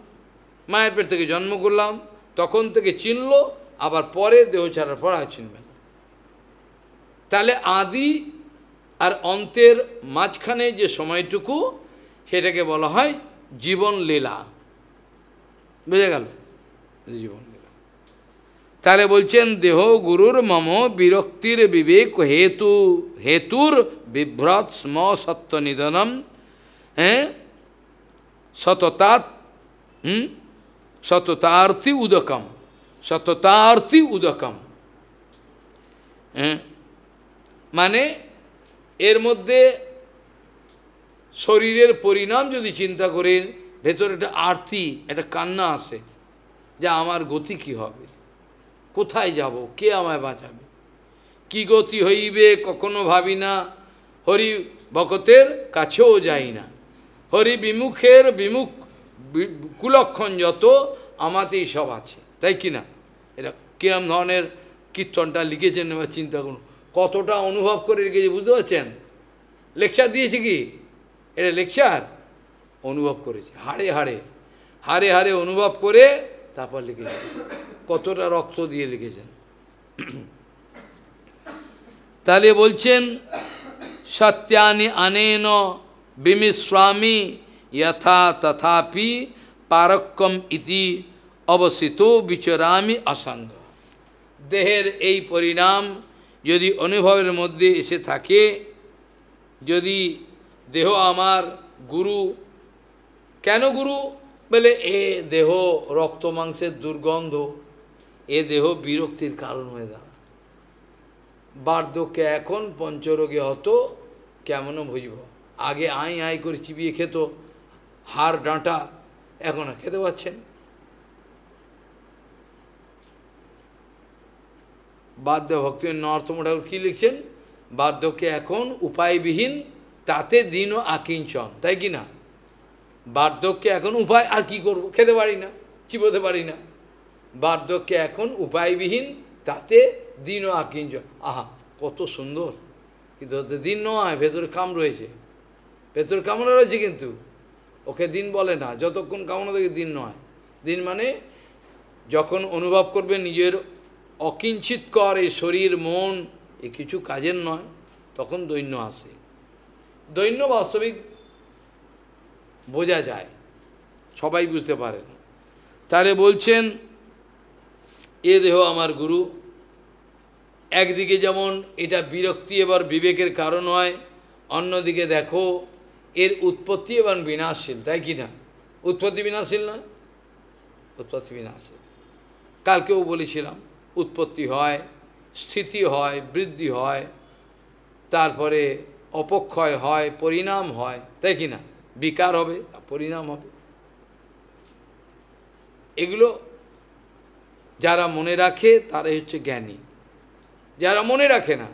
মায়ের পেট থেকে জন্ম করলাম, তখন থেকে চিনল, আবার পরে দেহ ছাড়ার পর আর চিনবে না। তাহলে আদি আর অন্তের মাঝখানে যে সময়টুকু, সেটাকে বলা হয় জীবন লীলা। বুঝে গেল? জীবন লীলা। তাহলে বলছেন দেহ গুরুর মম বিরক্তির বিবেক হেতুর বিভ্রত স্ম সত্য নিধনম, সততাৎ সততার্থী উদকম, সততার্থী উদকম, মানে এর মধ্যে শরীরের পরিণাম যদি চিন্তা করে, ভেতরে একটা আরতি, একটা কান্না আসে, যে আমার গতি কি হবে, কোথায় যাব, কে আমায় বাঁচাবে, কি গতি হইবে কখনো ভাবি না, হরি ভকতের কাছেও যাই না, হরি বিমুখের বিমুখ কুলক্ষণ যত আমাতেই সব আছে, তাই কি না? এটা কিরম ধরনের কীর্তনটা লিখেছেন, এবার চিন্তা করুন, কতটা অনুভব করে লিখেছে, বুঝতে পারছেন? লেকচার দিয়েছে কি? এটা লেকচার অনুভব করেছে, হাড়ে হাড়ে হাড়ে হাড়ে অনুভব করে তারপর লিখেছেন, কতটা রক্ত দিয়ে লিখেছেন। তাহলে বলছেন সত্যানি আনেন বিমিশ্রামি যথা তথাপি পারক্কম ইতি অবস্থিত বিচরামি অসঙ্গ। দেহের এই পরিণাম যদি অনুভবের মধ্যে এসে থাকে, যদি দেহ আমার গুরু, কেন গুরু বলে, এ দেহ রক্ত মাংসের দুর্গন্ধ, এ দেহ বিরক্তির কারণ হয়ে দাঁড়ায়। বার্ধক্যে এখন পঞ্চরোগে হতো, কেমনও বুঝব, আগে আই আই করে চিবিয়ে খেত হাড় ডাঁটা, এখন আর খেতে পাচ্ছেন। বার্ধ ভক্তি নরোত্তম ঠাকুর কী লিখছেন, বার্ধক্যে এখন উপায়বিহীন, তাতে দিনও আকিঞ্চন, তাই কি না? বার্ধক্যে এখন উপায়, আর কি করব, খেতে পারি না, চিবোতে পারি না, বার্ধক্যে এখন উপায়বিহীন, তাতে দিনও আকিঞ্চন। আহা, কত সুন্দর, কিন্তু ওতে দিন নয়, ভেতরে কাম রয়েছে, ভেতরে কামনা রয়েছে, কিন্তু ওকে দিন বলে না, যতক্ষণ কামনা থেকে দিন নয়। দিন মানে যখন অনুভব করবে নিজের অকিঞ্চিতকর এই শরীর মন এ কিছু কাজের নয়, তখন দৈন্য আসে। দৈন্য বাস্তবিক বোঝা যায়, সবাই বুঝতে পারেন। তাহলে বলছেন এ দেহ আমার গুরু, একদিকে যেমন এটা বিরক্তি এবার বিবেকের কারণ হয়, অন্যদিকে দেখো এর উৎপত্তি এবং বিনাশশীল, তাই কি না? উৎপত্তি বিনাশশীল না? উৎপত্তি বিনাশশীল। কালকেও বলেছিলাম, উৎপত্তি হয়, স্থিতি হয়, বৃদ্ধি হয়, তারপরে অপক্ষয় হয়, পরিণাম হয়, তাই কি না? বিকার হবে, পরিণাম হবে। এগুলো যারা মনে রাখে তারাই হচ্ছে জ্ঞানী। যারা মনে রাখে না,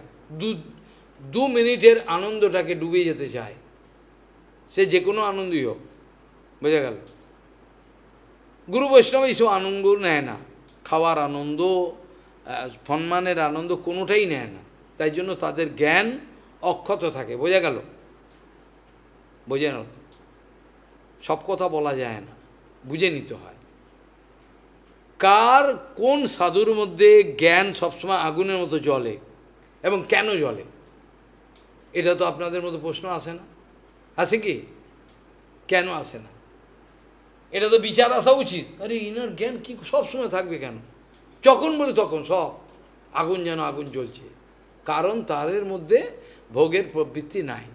দু মিনিটের আনন্দটাকে ডুবে যেতে চায়, সে যে কোনো আনন্দই হোক, বোঝা গেল? গুরু বৈষ্ণব এইসব আনন্দ নেয় না, খাওয়ার আনন্দ, সম্মানের আনন্দ কোনোটাই নেয় না, তাই জন্য তাদের জ্ঞান অক্ষত থাকে, বোঝা গেল? বোঝেন? সব কথা বলা যায় না, বুঝে নিতে হয়। কার কোন সাধুর মধ্যে জ্ঞান সবসময় আগুনের মতো জ্বলে এবং কেন জ্বলে, এটা তো আপনাদের মতো প্রশ্ন আসে না, আসে কি? কেন আসে না? এটা তো বিচার আসা উচিত। আরে ইনার জ্ঞান কি সবসময় থাকবে কেন? যখন বলে তখন সব আগুন যেন আগুন জ্বলছে। কারণ তাদের মধ্যে ভোগের প্রবৃত্তি নাই।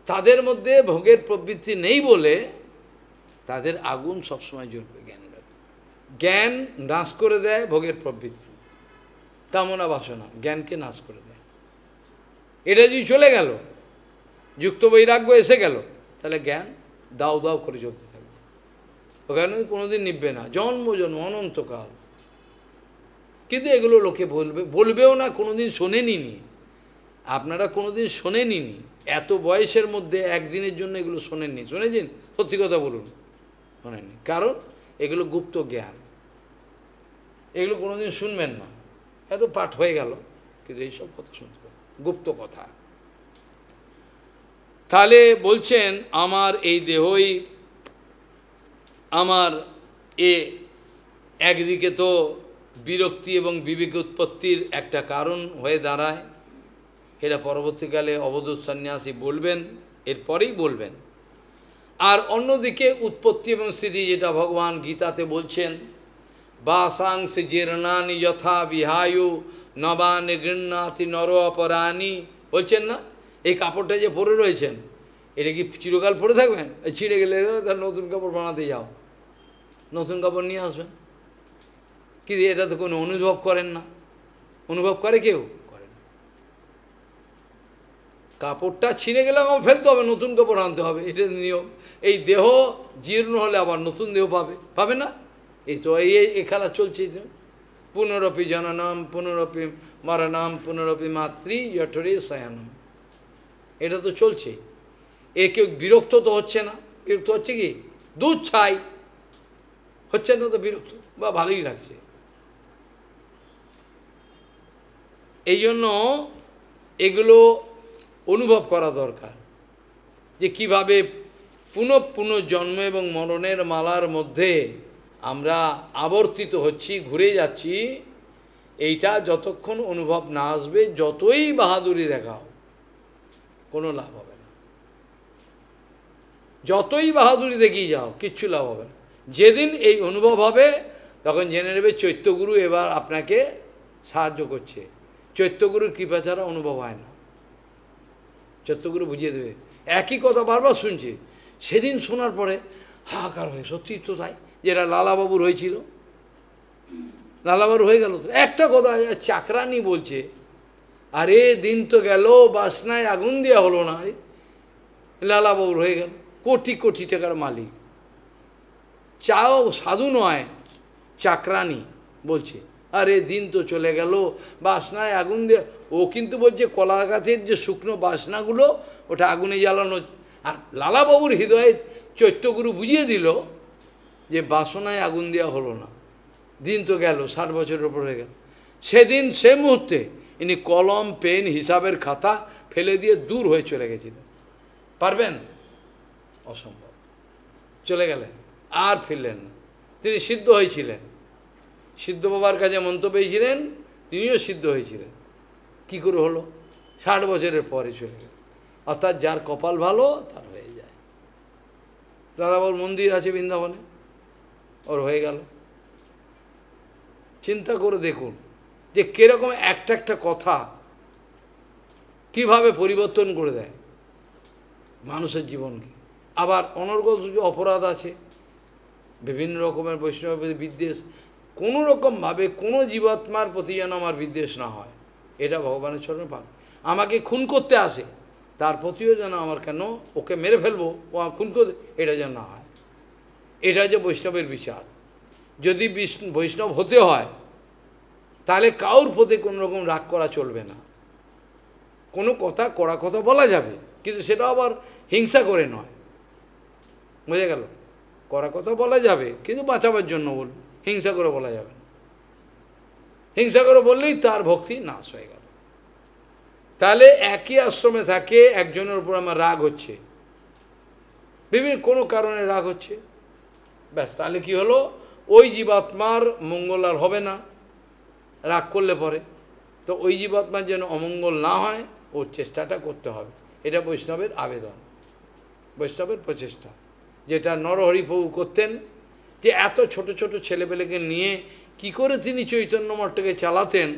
তাদের মধ্যে ভোগের প্রবৃত্তি নেই বলে তাদের আগুন সবসময় জ্বলবে জ্ঞানের। জ্ঞান নাশ করে দেয় ভোগের প্রবৃত্তি, কামনা বাসনা জ্ঞানকে নাশ করে দেয়। এটা যদি চলে গেল, যুক্ত বৈরাগ্য এসে গেল, তাহলে জ্ঞান দাও দাও করে চলতে থাকবে, ওখানে কোনোদিন নিববে না, জন্ম জন্ম অনন্তকাল। কিন্তু এগুলো লোকে বলবেও না, কোনোদিন শোনেনি। আপনারা কোনোদিন শোনেনি, এত বয়সের মধ্যে একদিনের জন্য এগুলো শোনেননি। শুনেছেন? সত্যি কথা বলুন, শোনেননি। কারণ এগুলো গুপ্ত জ্ঞান, এগুলো কোনোদিন শুনবেন না। এত পাঠ হয়ে গেল, কিন্তু এইসব কথা শুনতে পারেন, গুপ্ত কথা। তাহলে বলছেন আমার এই দেহই আমার একদিকে তো বিরক্তি এবং বিবেক উৎপত্তির একটা কারণ হয়ে দাঁড়ায়। এটা পরবর্তীকালে অবধূত সন্ন্যাসী বলবেন, এরপরেই বলবেন। আর অন্যদিকে উৎপত্তি এবং স্থিতি, যেটা ভগবান গীতাতে বলছেন, বাসাংস জীর্ণানি যথা বিহায়ু নবানি গৃহ্ণাতি নর অপরাণী, বলছেন না? এই কাপড়টা যে পরে রয়েছেন, এটা কি চিরকাল পরে থাকবেন? ছিঁড়ে গেলে তার নতুন কাপড় বানাতে যাও, নতুন কাপড় নিয়ে আসবেন। কিন্তু এটা তো কোনো অনুভব করেন না। অনুভব করে কেউ? করেন। কাপড়টা ছিঁড়ে গেলে আমার ফেলতে হবে, নতুন কাপড় আনতে হবে, এটা নিয়ম। এই দেহ জীর্ণ হলে আবার নতুন দেহ পাবে না? এই তো এই খেলা চলছে। পুনরপি জননাম পুনরপি মরণাম পুনরপি মাতৃ জঠরে শয়নম, এটা তো চলছে। এ কেউ বিরক্ত তো হচ্ছে না? বিরক্ত হচ্ছে কি? দুধ ছাই হচ্ছে না তো বিরক্ত, বা ভালোই লাগছে। এই জন্য এগুলো অনুভব করা দরকার, যে কিভাবে পুনঃ জন্ম এবং মরণের মালার মধ্যে আমরা আবর্তিত হচ্ছি, ঘুরে যাচ্ছি। এইটা যতক্ষণ অনুভব না আসবে, যতই বাহাদুরি দেখাও, কোনো লাভ হবে না। যতই বাহাদুরি দেখিয়ে যাও, কিচ্ছু লাভ হবে না। যেদিন এই অনুভব হবে, তখন জেনে নেবে চৈত্যগুরু এবার আপনাকে সাহায্য করছে। চৈত্যগুরুর কৃপা ছাড়া অনুভব হয় না। চৈত্যগুরু বুঝিয়ে দেবে। একই কথা বারবার শুনছে, সেদিন শোনার পরে হাহাকার হয়ে, সত্যি তো তাই, যেটা লালাবাবুর হয়েছিল। লালাবাবুর হয়ে গেল তো একটা কথা, চাকরানি বলছে, আরে দিন তো গেল, বাসনায় আগুন দেওয়া হলো না। লালাবাবুর হয়ে গেল, কোটি কোটি টাকার মালিক। চাও সাধু নয়, চাকরানি বলছে, আরে দিন তো চলে গেল, বাসনায় আগুন দিয়ে। ও কিন্তু বলছে কলা গাছের যে শুকনো বাসনাগুলো, ওটা আগুনে জ্বালানো। আর লালাবাবুর হৃদয়ে চৈত্যগুরু বুঝিয়ে দিল যে বাসনায় আগুন দেওয়া হলো না, দিন তো গেল, 60 বছরের ওপর হয়ে গেল। সেদিন সে মুহূর্তে ইনি কলম পেন হিসাবের খাতা ফেলে দিয়ে দূর হয়ে চলে গেছিলেন। পারবেন? অসম্ভব। চলে গেলেন, আর ফিরলেন না। তিনি সিদ্ধ হয়েছিলেন, সিদ্ধ বাবার কাছে মন্ত্র পেয়েছিলেন, তিনিও সিদ্ধ হয়েছিলেন। কি করে হলো? 60 বছরের পরে চলে গেল। অর্থাৎ যার কপাল ভালো তার হয়ে যায়। লালাবাবুর মন্দির আছে বৃন্দাবনে, ওর হয়ে গেল। চিন্তা করে দেখুন যে কীরকম একটা একটা কথা কীভাবে পরিবর্তন করে দেয় মানুষের জীবনকে। আবার অনর্গল যে অপরাধ আছে, বিভিন্ন রকমের বৈষ্ণব বিদ্বেষ, কোনো রকমভাবে কোনো জীবাত্মার প্রতি যেন আমার বিদ্বেষ না হয়, এটা ভগবানের চরণে পাব। আমাকে খুন করতে আসে, তার প্রতিও যেন আমার কেন ওকে মেরে ফেলবো, ও খুন করতে, এটা যেন না হয়। এটা যে বৈষ্ণবের বিচার। যদি বৈষ্ণব হতে হয়, তাহলে কাউর প্রতি কোনো রকম রাগ করা চলবে না। কোনো কথা, কড়া কথা বলা যাবে, কিন্তু সেটা আবার হিংসা করে নয়। বুঝে গেল? কড়া কথা বলা যাবে, কিন্তু বাঁচাবার জন্য বলব, হিংসা করে বলা যাবে না। হিংসা করে বললেই তার ভক্তি নাশ হয়ে গেল। তাহলে একই আশ্রমে থাকে একজনের উপর আমার রাগ হচ্ছে, বিভিন্ন কোনো কারণে রাগ হচ্ছে, ব্যাস তাহলে কী হলো, ওই জীবাত্মার মঙ্গল আর হবে না রাগ করলে পরে। তো ওই জীবাত্মার যেন অমঙ্গল না হয় ওর চেষ্টাটা করতে হবে, এটা বৈষ্ণবের আবেদন, বৈষ্ণবের প্রচেষ্টা, যেটা নরহরি প্রভু করতেন, যে এত ছোট ছোট ছেলেপেলেকে নিয়ে কি করে তিনি চৈতন্য মঠটাকে চালাতেন।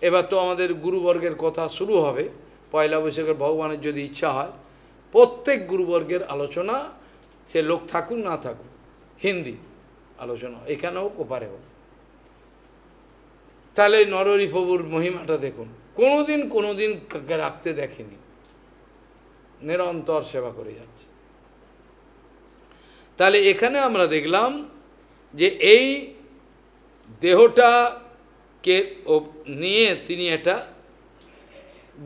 এবার তো আমাদের গুরুবর্গের কথা শুরু হবে, পয়লা বৈশাখের ভগবানের যদি ইচ্ছা হয়, প্রত্যেক গুরুবর্গের আলোচনা, সে লোক থাকুক না থাকুক, হিন্দি আলোচনা এখানে হোক ওপারে হোক। তাহলে নরহরি প্রভুর মহিমাটা দেখুন, কোনোদিন রাখতে দেখেনি, নিরন্তর সেবা করে যাচ্ছে। তাহলে এখানে আমরা দেখলাম যে এই দেহটাকে নিয়ে তিনি এটা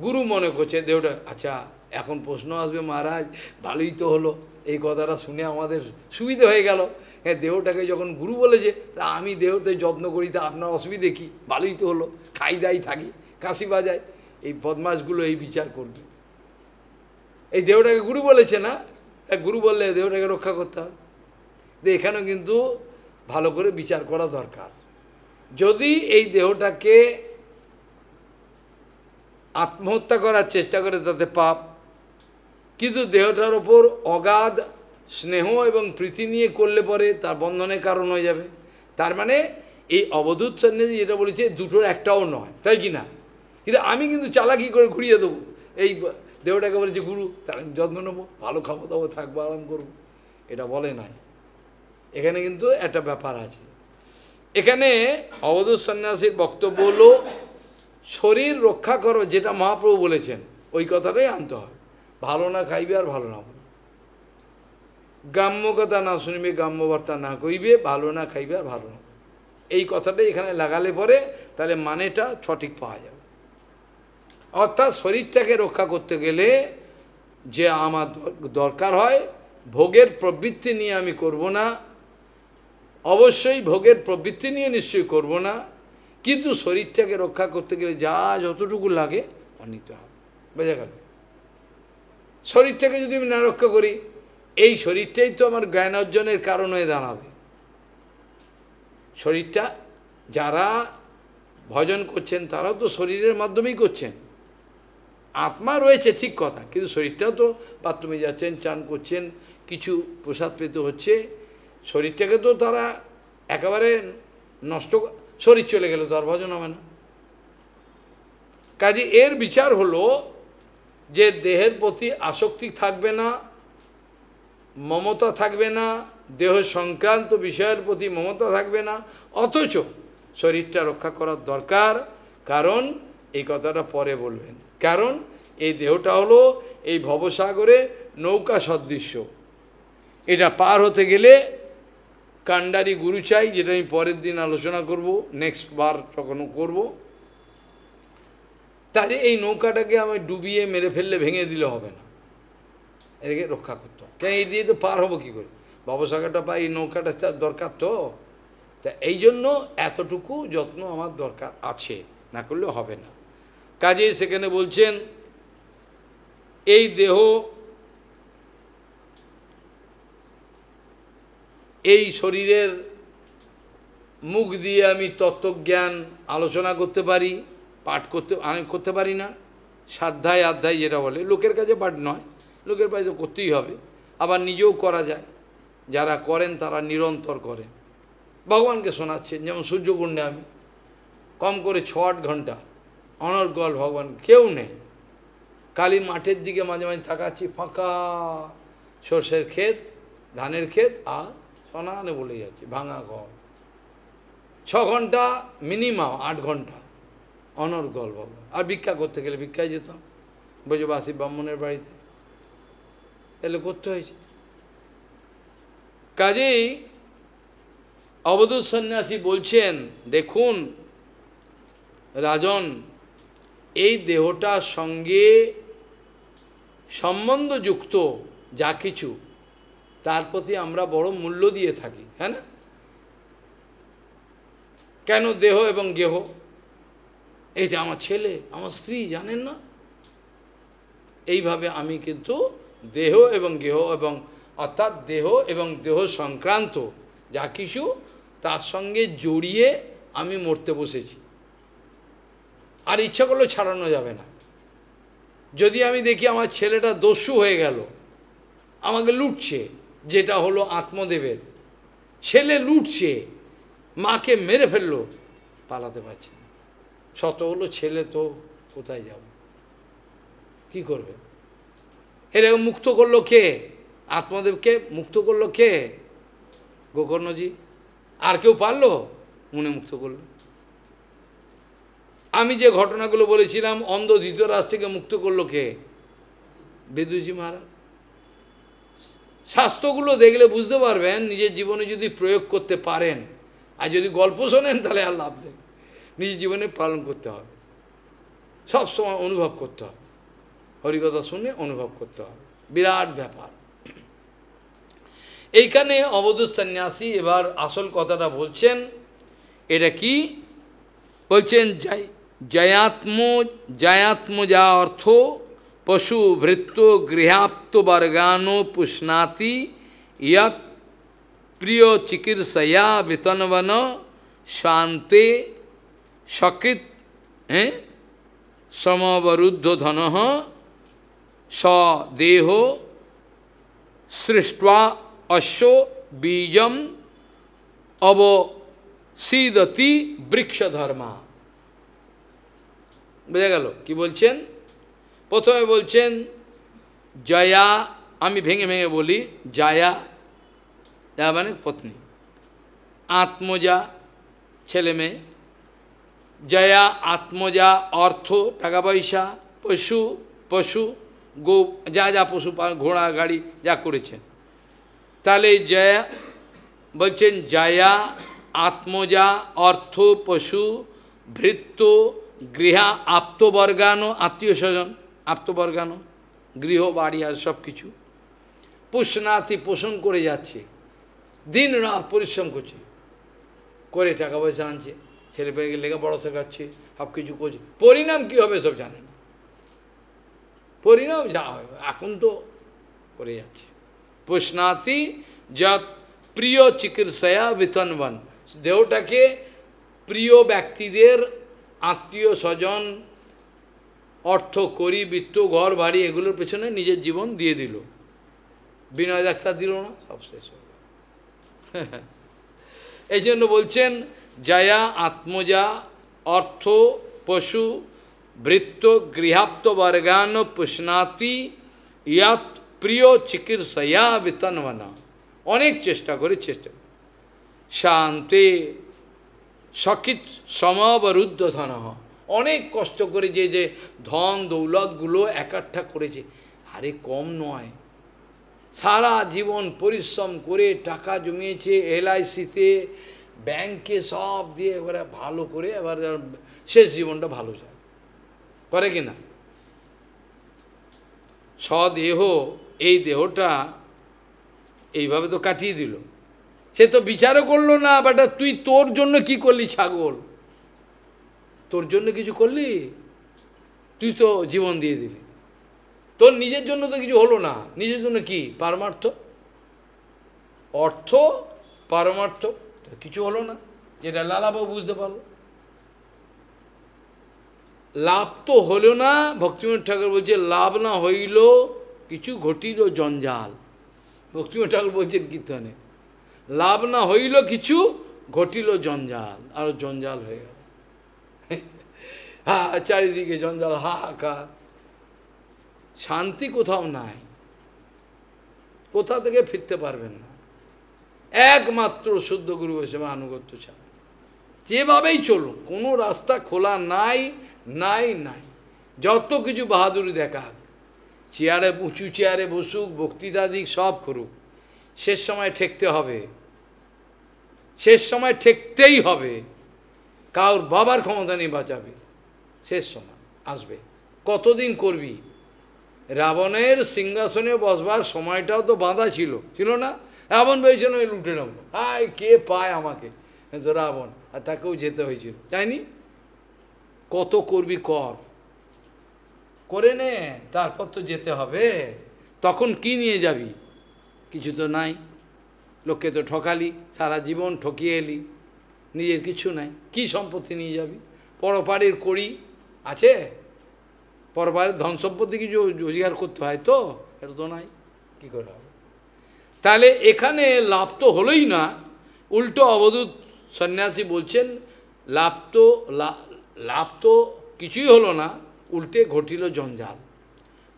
গুরু মনে করছে দেহটা। আচ্ছা, এখন প্রশ্ন আসবে, মহারাজ ভালোই তো হলো, এই কথাটা শুনে আমাদের সুবিধা হয়ে গেল, হ্যাঁ দেহটাকে যখন গুরু বলেছে, তা আমি দেহতে যত্ন করি, তা আপনার অসুবিধে কী, ভালোই তো হলো, খাই দাই থাকি, কাশি বাজায়, এই বদমাশগুলো এই বিচার করবে। এই দেহটাকে গুরু বলেছে না, গুরু বললে দেহটাকে রক্ষা করতে হবে। এখানেও কিন্তু ভালো করে বিচার করা দরকার। যদি এই দেহটাকে আত্মহত্যা করার চেষ্টা করে তাতে পাপ, কিন্তু দেহটার ওপর অগাধ স্নেহ এবং প্রীতি নিয়ে করলে পরে তার বন্ধনের কারণ হয়ে যাবে। তার মানে এই অবধূত সন্ন্যাসী যেটা বলেছে দুটোর একটাও নয়, তাই কি না? কিন্তু আমি কিন্তু চালাকি করে ঘুরিয়ে দেবো, এই দেহটাকে বলেছে গুরু, তার আমি যত্ন নেবো, ভালো খাবো দাবো, থাকবো, আরাম করবো, এটা বলে নাই। এখানে কিন্তু একটা ব্যাপার আছে। এখানে অবধূত সন্ন্যাসীর বক্তব্য হলো শরীর রক্ষা করো, যেটা মহাপ্রভু বলেছেন ওই কথাটাই আনতে হয়। ভালো না খাইবে আর ভালো না বলবে, গ্রাম্য কথা না শুনিবে গ্রাম্য বার্তা না কইবে, ভালো না খাইবে আর ভালো না, এই কথাটাই এখানে লাগালে পরে তাহলে মানেটা সঠিক পাওয়া যাবে। অর্থাৎ শরীরটাকে রক্ষা করতে গেলে যে আমার দরকার হয়, ভোগের প্রবৃত্তি নিয়ে আমি করব না, অবশ্যই ভোগের প্রবৃত্তি নিয়ে নিশ্চয়ই করব না, কিন্তু শরীরটাকে রক্ষা করতে গেলে যা যতটুকু লাগে নিতে হবে। বোঝা গেল? শরীরটাকে যদি আমি না রক্ষা করি, এই শরীরটাই তো আমার জ্ঞান অর্জনের কারণ হয়ে দাঁড়াবে। শরীরটা যারা ভজন করছেন তারাও তো শরীরের মাধ্যমেই করছেন, আত্মা রয়েছে ঠিক কথা, কিন্তু শরীরটাও তো বাথরুমে যাচ্ছেন, চান করছেন, কিছু প্রসাদ পেতে হচ্ছে, শরীরটাকে তো তারা একেবারে নষ্ট, শরীর চলে গেলে তো আর ভজন হবে না। কাজে এর বিচার হলো যে দেহের প্রতি আসক্তি থাকবে না, মমতা থাকবে না, দেহ সংক্রান্ত বিষয়ের প্রতি মমতা থাকবে না, অথচ শরীরটা রক্ষা করার দরকার। কারণ এই কথাটা পরে বলবেন, কারণ এই দেহটা হলো এই ভবসাগরে নৌকা সদৃশ্য, এটা পার হতে গেলে কাণ্ডারি গুরু চাই, যেটা আমি পরের দিন আলোচনা করব, নেক্সট বার যখনও করব। তাহলে এই নৌকাটাকে আমি ডুবিয়ে মেরে ফেললে ভেঙে দিলে হবে না, এটাকে রক্ষা করতে হবে। কেন এই দিয়ে তো পার হবো কী করে, ভবসাগরটা পাই, এই নৌকাটা তার দরকার তো। তা এই জন্য এতটুকু যত্ন আমার দরকার আছে, না করলে হবে না। কাজেই সেখানে বলছেন এই দেহ, এই শরীরের মুখ দিয়ে আমি তত্ত্বজ্ঞান আলোচনা করতে পারি, পাঠ করতে, আমি করতে পারি না, সাধ্যায় আধ্যায় যেটা বলে, লোকের কাছে পাঠ নয়, লোকের পায়ে তো করতেই হবে, আবার নিজেও করা যায়, যারা করেন তারা নিরন্তর করেন, ভগবানকে শোনাচ্ছেন। যেমন সূর্যকুণ্ডে আমি কম করে 6-8 ঘন্টা অনর্গল ভগবান, কেউ নেই, কালী মাঠের দিকে মাঝে মাঝে তাকাচ্ছি, ফাঁকা সর্ষের ক্ষেত, ধানের ক্ষেত, আর সনানে বলে যাচ্ছে, ভাঙা ঘর, 6 ঘন্টা মিনিমাম, 8 ঘন্টা অনর্গল ভগবান। আর ভিক্ষা করতে গেলে ভিক্ষায় যেতাম ব্রজবাসী ব্রাহ্মণের বাড়িতে, তাহলে করতে হয়েছে। কাজেই অবধূত সন্ন্যাসী বলছেন, দেখুন রাজন, এই দেহটার সঙ্গে সম্বন্ধযুক্ত যা কিছু, তার প্রতি আমরা বড় মূল্য দিয়ে থাকি, হ্যাঁ না? কেন দেহ এবং গেহ, এই যে আমার ছেলে, আমার স্ত্রী, জানেন না? এইভাবে আমি কিন্তু দেহ এবং গেহ এবং অর্থাৎ দেহ এবং দেহ সংক্রান্ত যা কিছু তার সঙ্গে জড়িয়ে আমি মরতে বসেছি। আর ইচ্ছা করলেও ছাড়ানো যাবে না। যদি আমি দেখি আমার ছেলেটা দস্যু হয়ে গেল, আমাকে লুটছে, যেটা হলো আত্মদেবের ছেলে লুটছে, মাকে মেরে ফেললো, পালাতে পারছে না। শত হলো ছেলে, তো কোথায় যাব, কি করবে? এরকম মুক্ত করলো কে? আত্মদেবকে মুক্ত করলো কে? গোকর্ণজি। আর কেউ পারলো? উনি মুক্ত করলো। আমি যে ঘটনাগুলো বলেছিলাম, অন্ধ ধৃতরাজ থেকে মুক্ত করলো কে? বিদুরজি মহারাজ। শাস্ত্রগুলো দেখলে বুঝতে পারবেন, নিজের জীবনে যদি প্রয়োগ করতে পারেন, আর যদি গল্প শোনেন তাহলে আর লাভ নেই। নিজের জীবনে পালন করতে হবে, সবসময় অনুভব করতে হবে, হরিকথা শুনে অনুভব করতে হবে, বিরাট ব্যাপার। এইখানে অবধূত সন্ন্যাসী এবার আসল কথাটা বলছেন। এটা কি বলছেন? জয়াত্মজা অর্থ পশু ভৃত্য গৃহাপ্ত বর্গানো পুষ্ণাতি ইয়ৎ প্রিয় চিকিৎসয়া বিতনবন শান্তে সকৃত সমবরুদ্ধ ধন স দেহ সৃষ্টা অশ্ব বীজম অবসিদতি বৃক্ষধর্মা। বোঝা গেল কি বলছেন? প্রথমে বলছেন জয়া, আমি ভেঙে ভেঙে বলি, জয়া যা মানে পত্নী, আত্মজা ছেলে মেয়ে, জয়া আত্মজা অর্থ টাকা পয়সা, পশু পশু গো যা যা পশু ঘোড়া গাড়ি যা করেছেন। তাহলে জয়া বলছেন জয়া আত্মজা অর্থ পশু ভৃত্য গৃহা আপ্তবর্গানো, আত্মীয় স্বজন আপ্তবর্গানো, গৃহ বাড়ি আর সব কিছু, পুষ্ণাতি পোষণ করে যাচ্ছে, দিন রাত পরিশ্রম করছে, করে টাকা পয়সা আনছে, ছেলে পেয়ে লেখা বড় শেখাচ্ছে, সব কিছু করছে। পরিণাম কী হবে সব জানেন, পরিণাম যা হবে এখন তো করে যাচ্ছে। পুষ্ণাতি যৎ প্রিয় চিকিৎসয়া বিতনবন, দেহটাকে প্রিয় ব্যক্তিদের আত্মীয় স্বজন অর্থ করি বৃত্ত ঘর বাড়ি এগুলোর পেছনে নিজের জীবন দিয়ে দিল। বিনয় ডাক্তার দিল না, সব শেষ হয়ে গেল। এই জন্য বলছেন জয়া আত্মজা অর্থ পশু বৃত্ত গৃহাপ্ত বর্গান পুষ্ণাতি ইয়াত প্রিয় চিকিৎসয়া বিতনবনা, অনেক চেষ্টা করে শান্তে সকিত সমবরুদ্ধ ধন, অনেক কষ্ট করে যে ধন দৌলতগুলো একাঠা করেছে, আরে কম নয়, সারা জীবন পরিশ্রম করে টাকা জমিয়েছে, LICতে ব্যাংকে সব দিয়ে এবারে ভালো করে এবার শেষ জীবনটা ভালো যায়, করে কিনা? স্বদেহ এই দেহটা এইভাবে তো কাটিয়ে দিল, সে তো বিচারও করলো না, বেটা তুই তোর জন্য কি করলি ছাগল, তোর জন্য কিছু করলি? তুই তো জীবন দিয়ে দিলি, তোর নিজের জন্য তো কিছু হলো না, নিজের জন্য কি পারমার্থ অর্থ পারমার্থ কিছু হলো না, যেটা লালাবাবু বুঝতে পারলো। লাভ তো হলো না, ভক্তিবিনোদ ঠাকুর বলছে লাভ না হইল কিছু ঘটিল জঞ্জাল। ভক্তিবিনোদ ঠাকুর বলছেন কীর্তনে, লাভ না হইল কিছু ঘটিল জঞ্জাল, আরো জঞ্জাল হয়ে গেল, চারিদিকে জঞ্জাল, হাহাকার, শান্তি কোথাও নাই, কোথা থেকে ফিরতে পারবেন না, একমাত্র শুদ্ধ গুরু বৈষ্ণব আনুগত্য ছাড়া যেভাবেই চলুন, কোনো রাস্তা খোলা নাই নাই নাই। যত কিছু বাহাদুরি দেখাক, চেয়ারে উঁচু চেয়ারে বসুক, বক্তৃতা দিক, সব করুক, শেষ সময় ঠেকতে হবে, শেষ সময় ঠেকতেই হবে, কারোর বাবার ক্ষমতা নেই বাঁচাবে, শেষ সময় আসবে। কতদিন করবি? রাবণের সিংহাসনে বসবার সময়টাও তো বাঁধা ছিল, ছিল না? রাবণ বলেছিল ওই লুটে নেব, আয় কে পায় আমাকে, তো রাবণ, আর তাকেও যেতে হয়েছিল, তাইনি? কত করবি কর, করে নে, তারপর তো যেতে হবে, তখন কি নিয়ে যাবি? কিছু তো নাই, লোককে তো ঠকালি, সারা জীবন ঠকিয়ে এলি, নিজের কিছু নাই, কি সম্পত্তি নিয়ে যাবি? পরপারের কড়ি আছে, পরপারের ধন সম্পত্তি কিছু রোজগার করতে হয় তো, এটা তো নাই, কী করে হবে? তাহলে এখানে লাভ তো হলোই না, উল্টো অবধূত সন্ন্যাসী বলছেন লাভ তো কিছুই হলো না, উল্টে ঘটিল জঞ্জাল।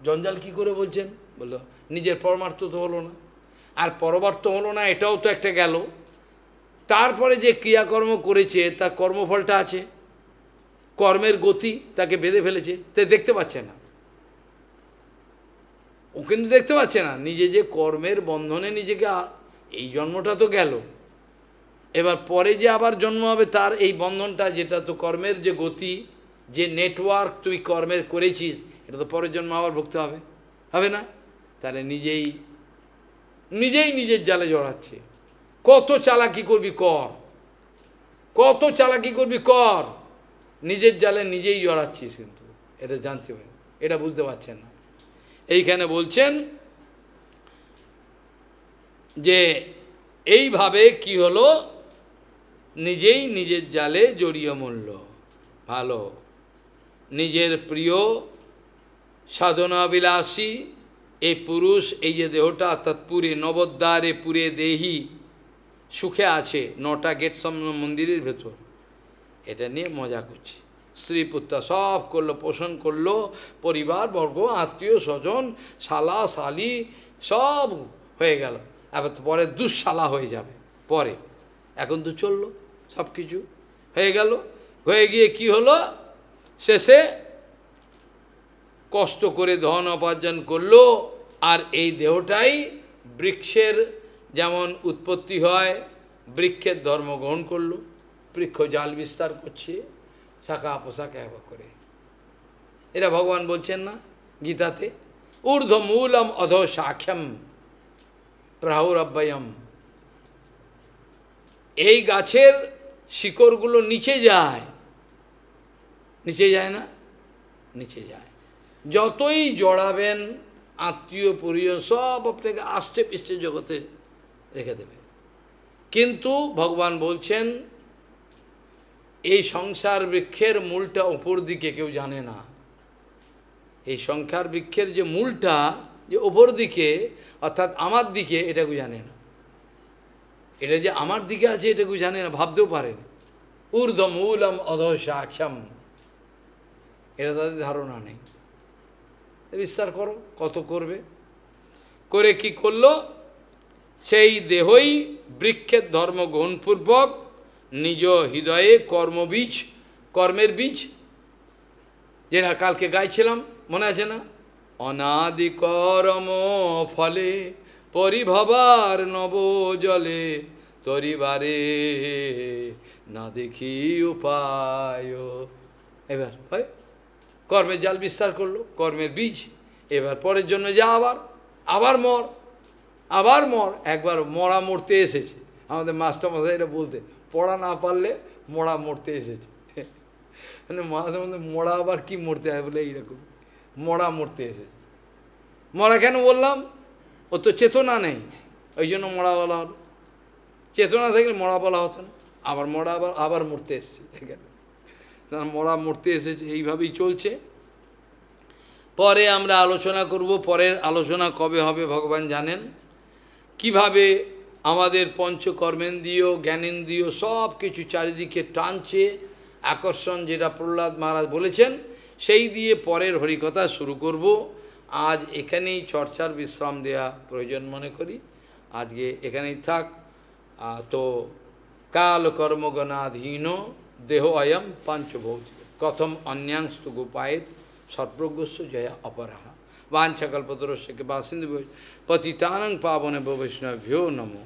জঞ্জাল কি করে বলছেন? বললো নিজের পরমার্থ তো হলো না, আর পরমার্থ হলো না এটাও তো একটা গেল, তারপরে যে ক্রিয়াকর্ম করেছে তার কর্মফলটা আছে, কর্মের গতি তাকে বেঁধে ফেলেছে, তা দেখতে পাচ্ছে না, ও কিন্তু দেখতে পাচ্ছে না নিজে যে কর্মের বন্ধনে নিজেকে, এই জন্মটা তো গেল, এবার পরে যে আবার জন্ম হবে তার এই বন্ধনটা, যেটা তো কর্মের যে গতি, যে নেটওয়ার্ক তুই কর্মের করেছিস, এটা তো পরের জন্ম আবার ভুগতে হবে, হবে না? তাহলে নিজেই নিজের জালে জড়াচ্ছে। কত চালাকি করবি কর, কত চালাকি করবি কর, নিজের জালে নিজেই জড়াচ্ছিস, কিন্তু এটা জানতে হবে, এটা বুঝতে পারছেন না। এইখানে বলছেন যে এইভাবে কি হলো, নিজেই নিজের জালে জড়িয়ে মরল। ভালো, নিজের প্রিয় সাধনাবিলাসী এই পুরুষ, এই যে দেহটা, অর্থাৎ পুরে নবদ্বারে পুরে দেহি সুখে আছে, 9টা গেট সামনে মন্দিরের ভেতর, এটা নিয়ে মজা করছে, স্ত্রী পুত্র সব করলো, পোষণ করলো, পরিবার বর্গ আত্মীয় স্বজন শালা শালি সব হয়ে গেল, এবার পরে দুঃশালা হয়ে যাবে পরে, এখন তো চললো সব কিছু হয়ে গেল, হয়ে গিয়ে কি হলো, শেষে কষ্ট করে ধন উপার্জন করলো, আর এই দেহটাই বৃক্ষের যেমন উৎপত্তি হয়, বৃক্ষের ধর্ম গ্রহণ করলো, বৃক্ষ জাল বিস্তার করছে শাখা পোশাখা একবার করে, এরা ভগবান বলছেন না গীতাতে, ঊর্ধ্ব মূলম অধ শাখ্যম প্রাহুরব্যয়ম, এই গাছের শিকড়গুলো নিচে যায়, নিচে যায় না, নিচে যায়, যতই জড়াবেন আত্মীয় পরিজন সব আপনাকে আষ্টে পৃষ্ঠে জগতে রেখে দেবে, কিন্তু ভগবান বলছেন এই সংসার বৃক্ষের মূলটা উপর দিকে কেউ জানে না, এই সংসার বৃক্ষের যে মূলটা যে উপর দিকে অর্থাৎ আমার দিকে, এটা কেউ জানে না, এটা যে আমার দিকে আছে এটা কেউ জানে না, ভাবতেও পারেন, ঊর্ধ্ব মূলম অধ শাখ্যম, এটা তাদের ধারণা নেই, বিস্তার করো, কত করবে, করে কি করলো, সেই দেহই বৃক্ষের ধর্ম গ্রহণপূর্বক নিজ হৃদয়ে কর্মবীজ, কর্মের বীজ, যেটা কালকে গাইছিলাম মনে আছে না, অনাদি কর্ম ফলে পরিভবার নব জলে, তরিবারে না দেখি উপায়, এবার হয় কর্মের জাল বিস্তার করলো, কর্মের বীজ, এবার পরের জন্য যা আবার মর, আবার মর, একবার মরা মরতে এসেছে, আমাদের মাস্টারমশাইরা বলতে, পড়া না পারলে মরা মরতে এসেছে, মানে মাঝে মধ্যে মরা আবার কি মরতে হয় বলে এইরকম, মরা মরতে এসেছে, মরা কেন বললাম, ও তো চেতনা নেই, ওই জন্য মরা বলা হলো, চেতনা থাকলে মরা বলা হতো না, আবার মরা আবার মরতে এসেছে, এখানে মরা মরতে এসেছে, এইভাবেই চলছে। পরে আমরা আলোচনা করব, পরের আলোচনা কবে হবে ভগবান জানেন, কিভাবে আমাদের পঞ্চকর্মেন্দ্রিয় জ্ঞানেন্দ্রিয় সব কিছু চারিদিকে টানছে, আকর্ষণ যেটা প্রহ্লাদ মহারাজ বলেছেন, সেই দিয়ে পরের হরিকথা শুরু করব। আজ এখানেই চর্চার বিশ্রাম দেওয়া প্রয়োজন মনে করি, আজকে এখানেই থাক। তো কাল কর্মগণাধীন দেহ অয়ম পঞ্চভৌতিক কথম অন্যাংস্তু গোপায়েত সর্বজ্ঞস্য জয়া অপরাহ वाञ्छकल्पतरुश्च कृपासिन्धु पतितानं पावनेभ्यो वैष्णवेभ्यो नमो।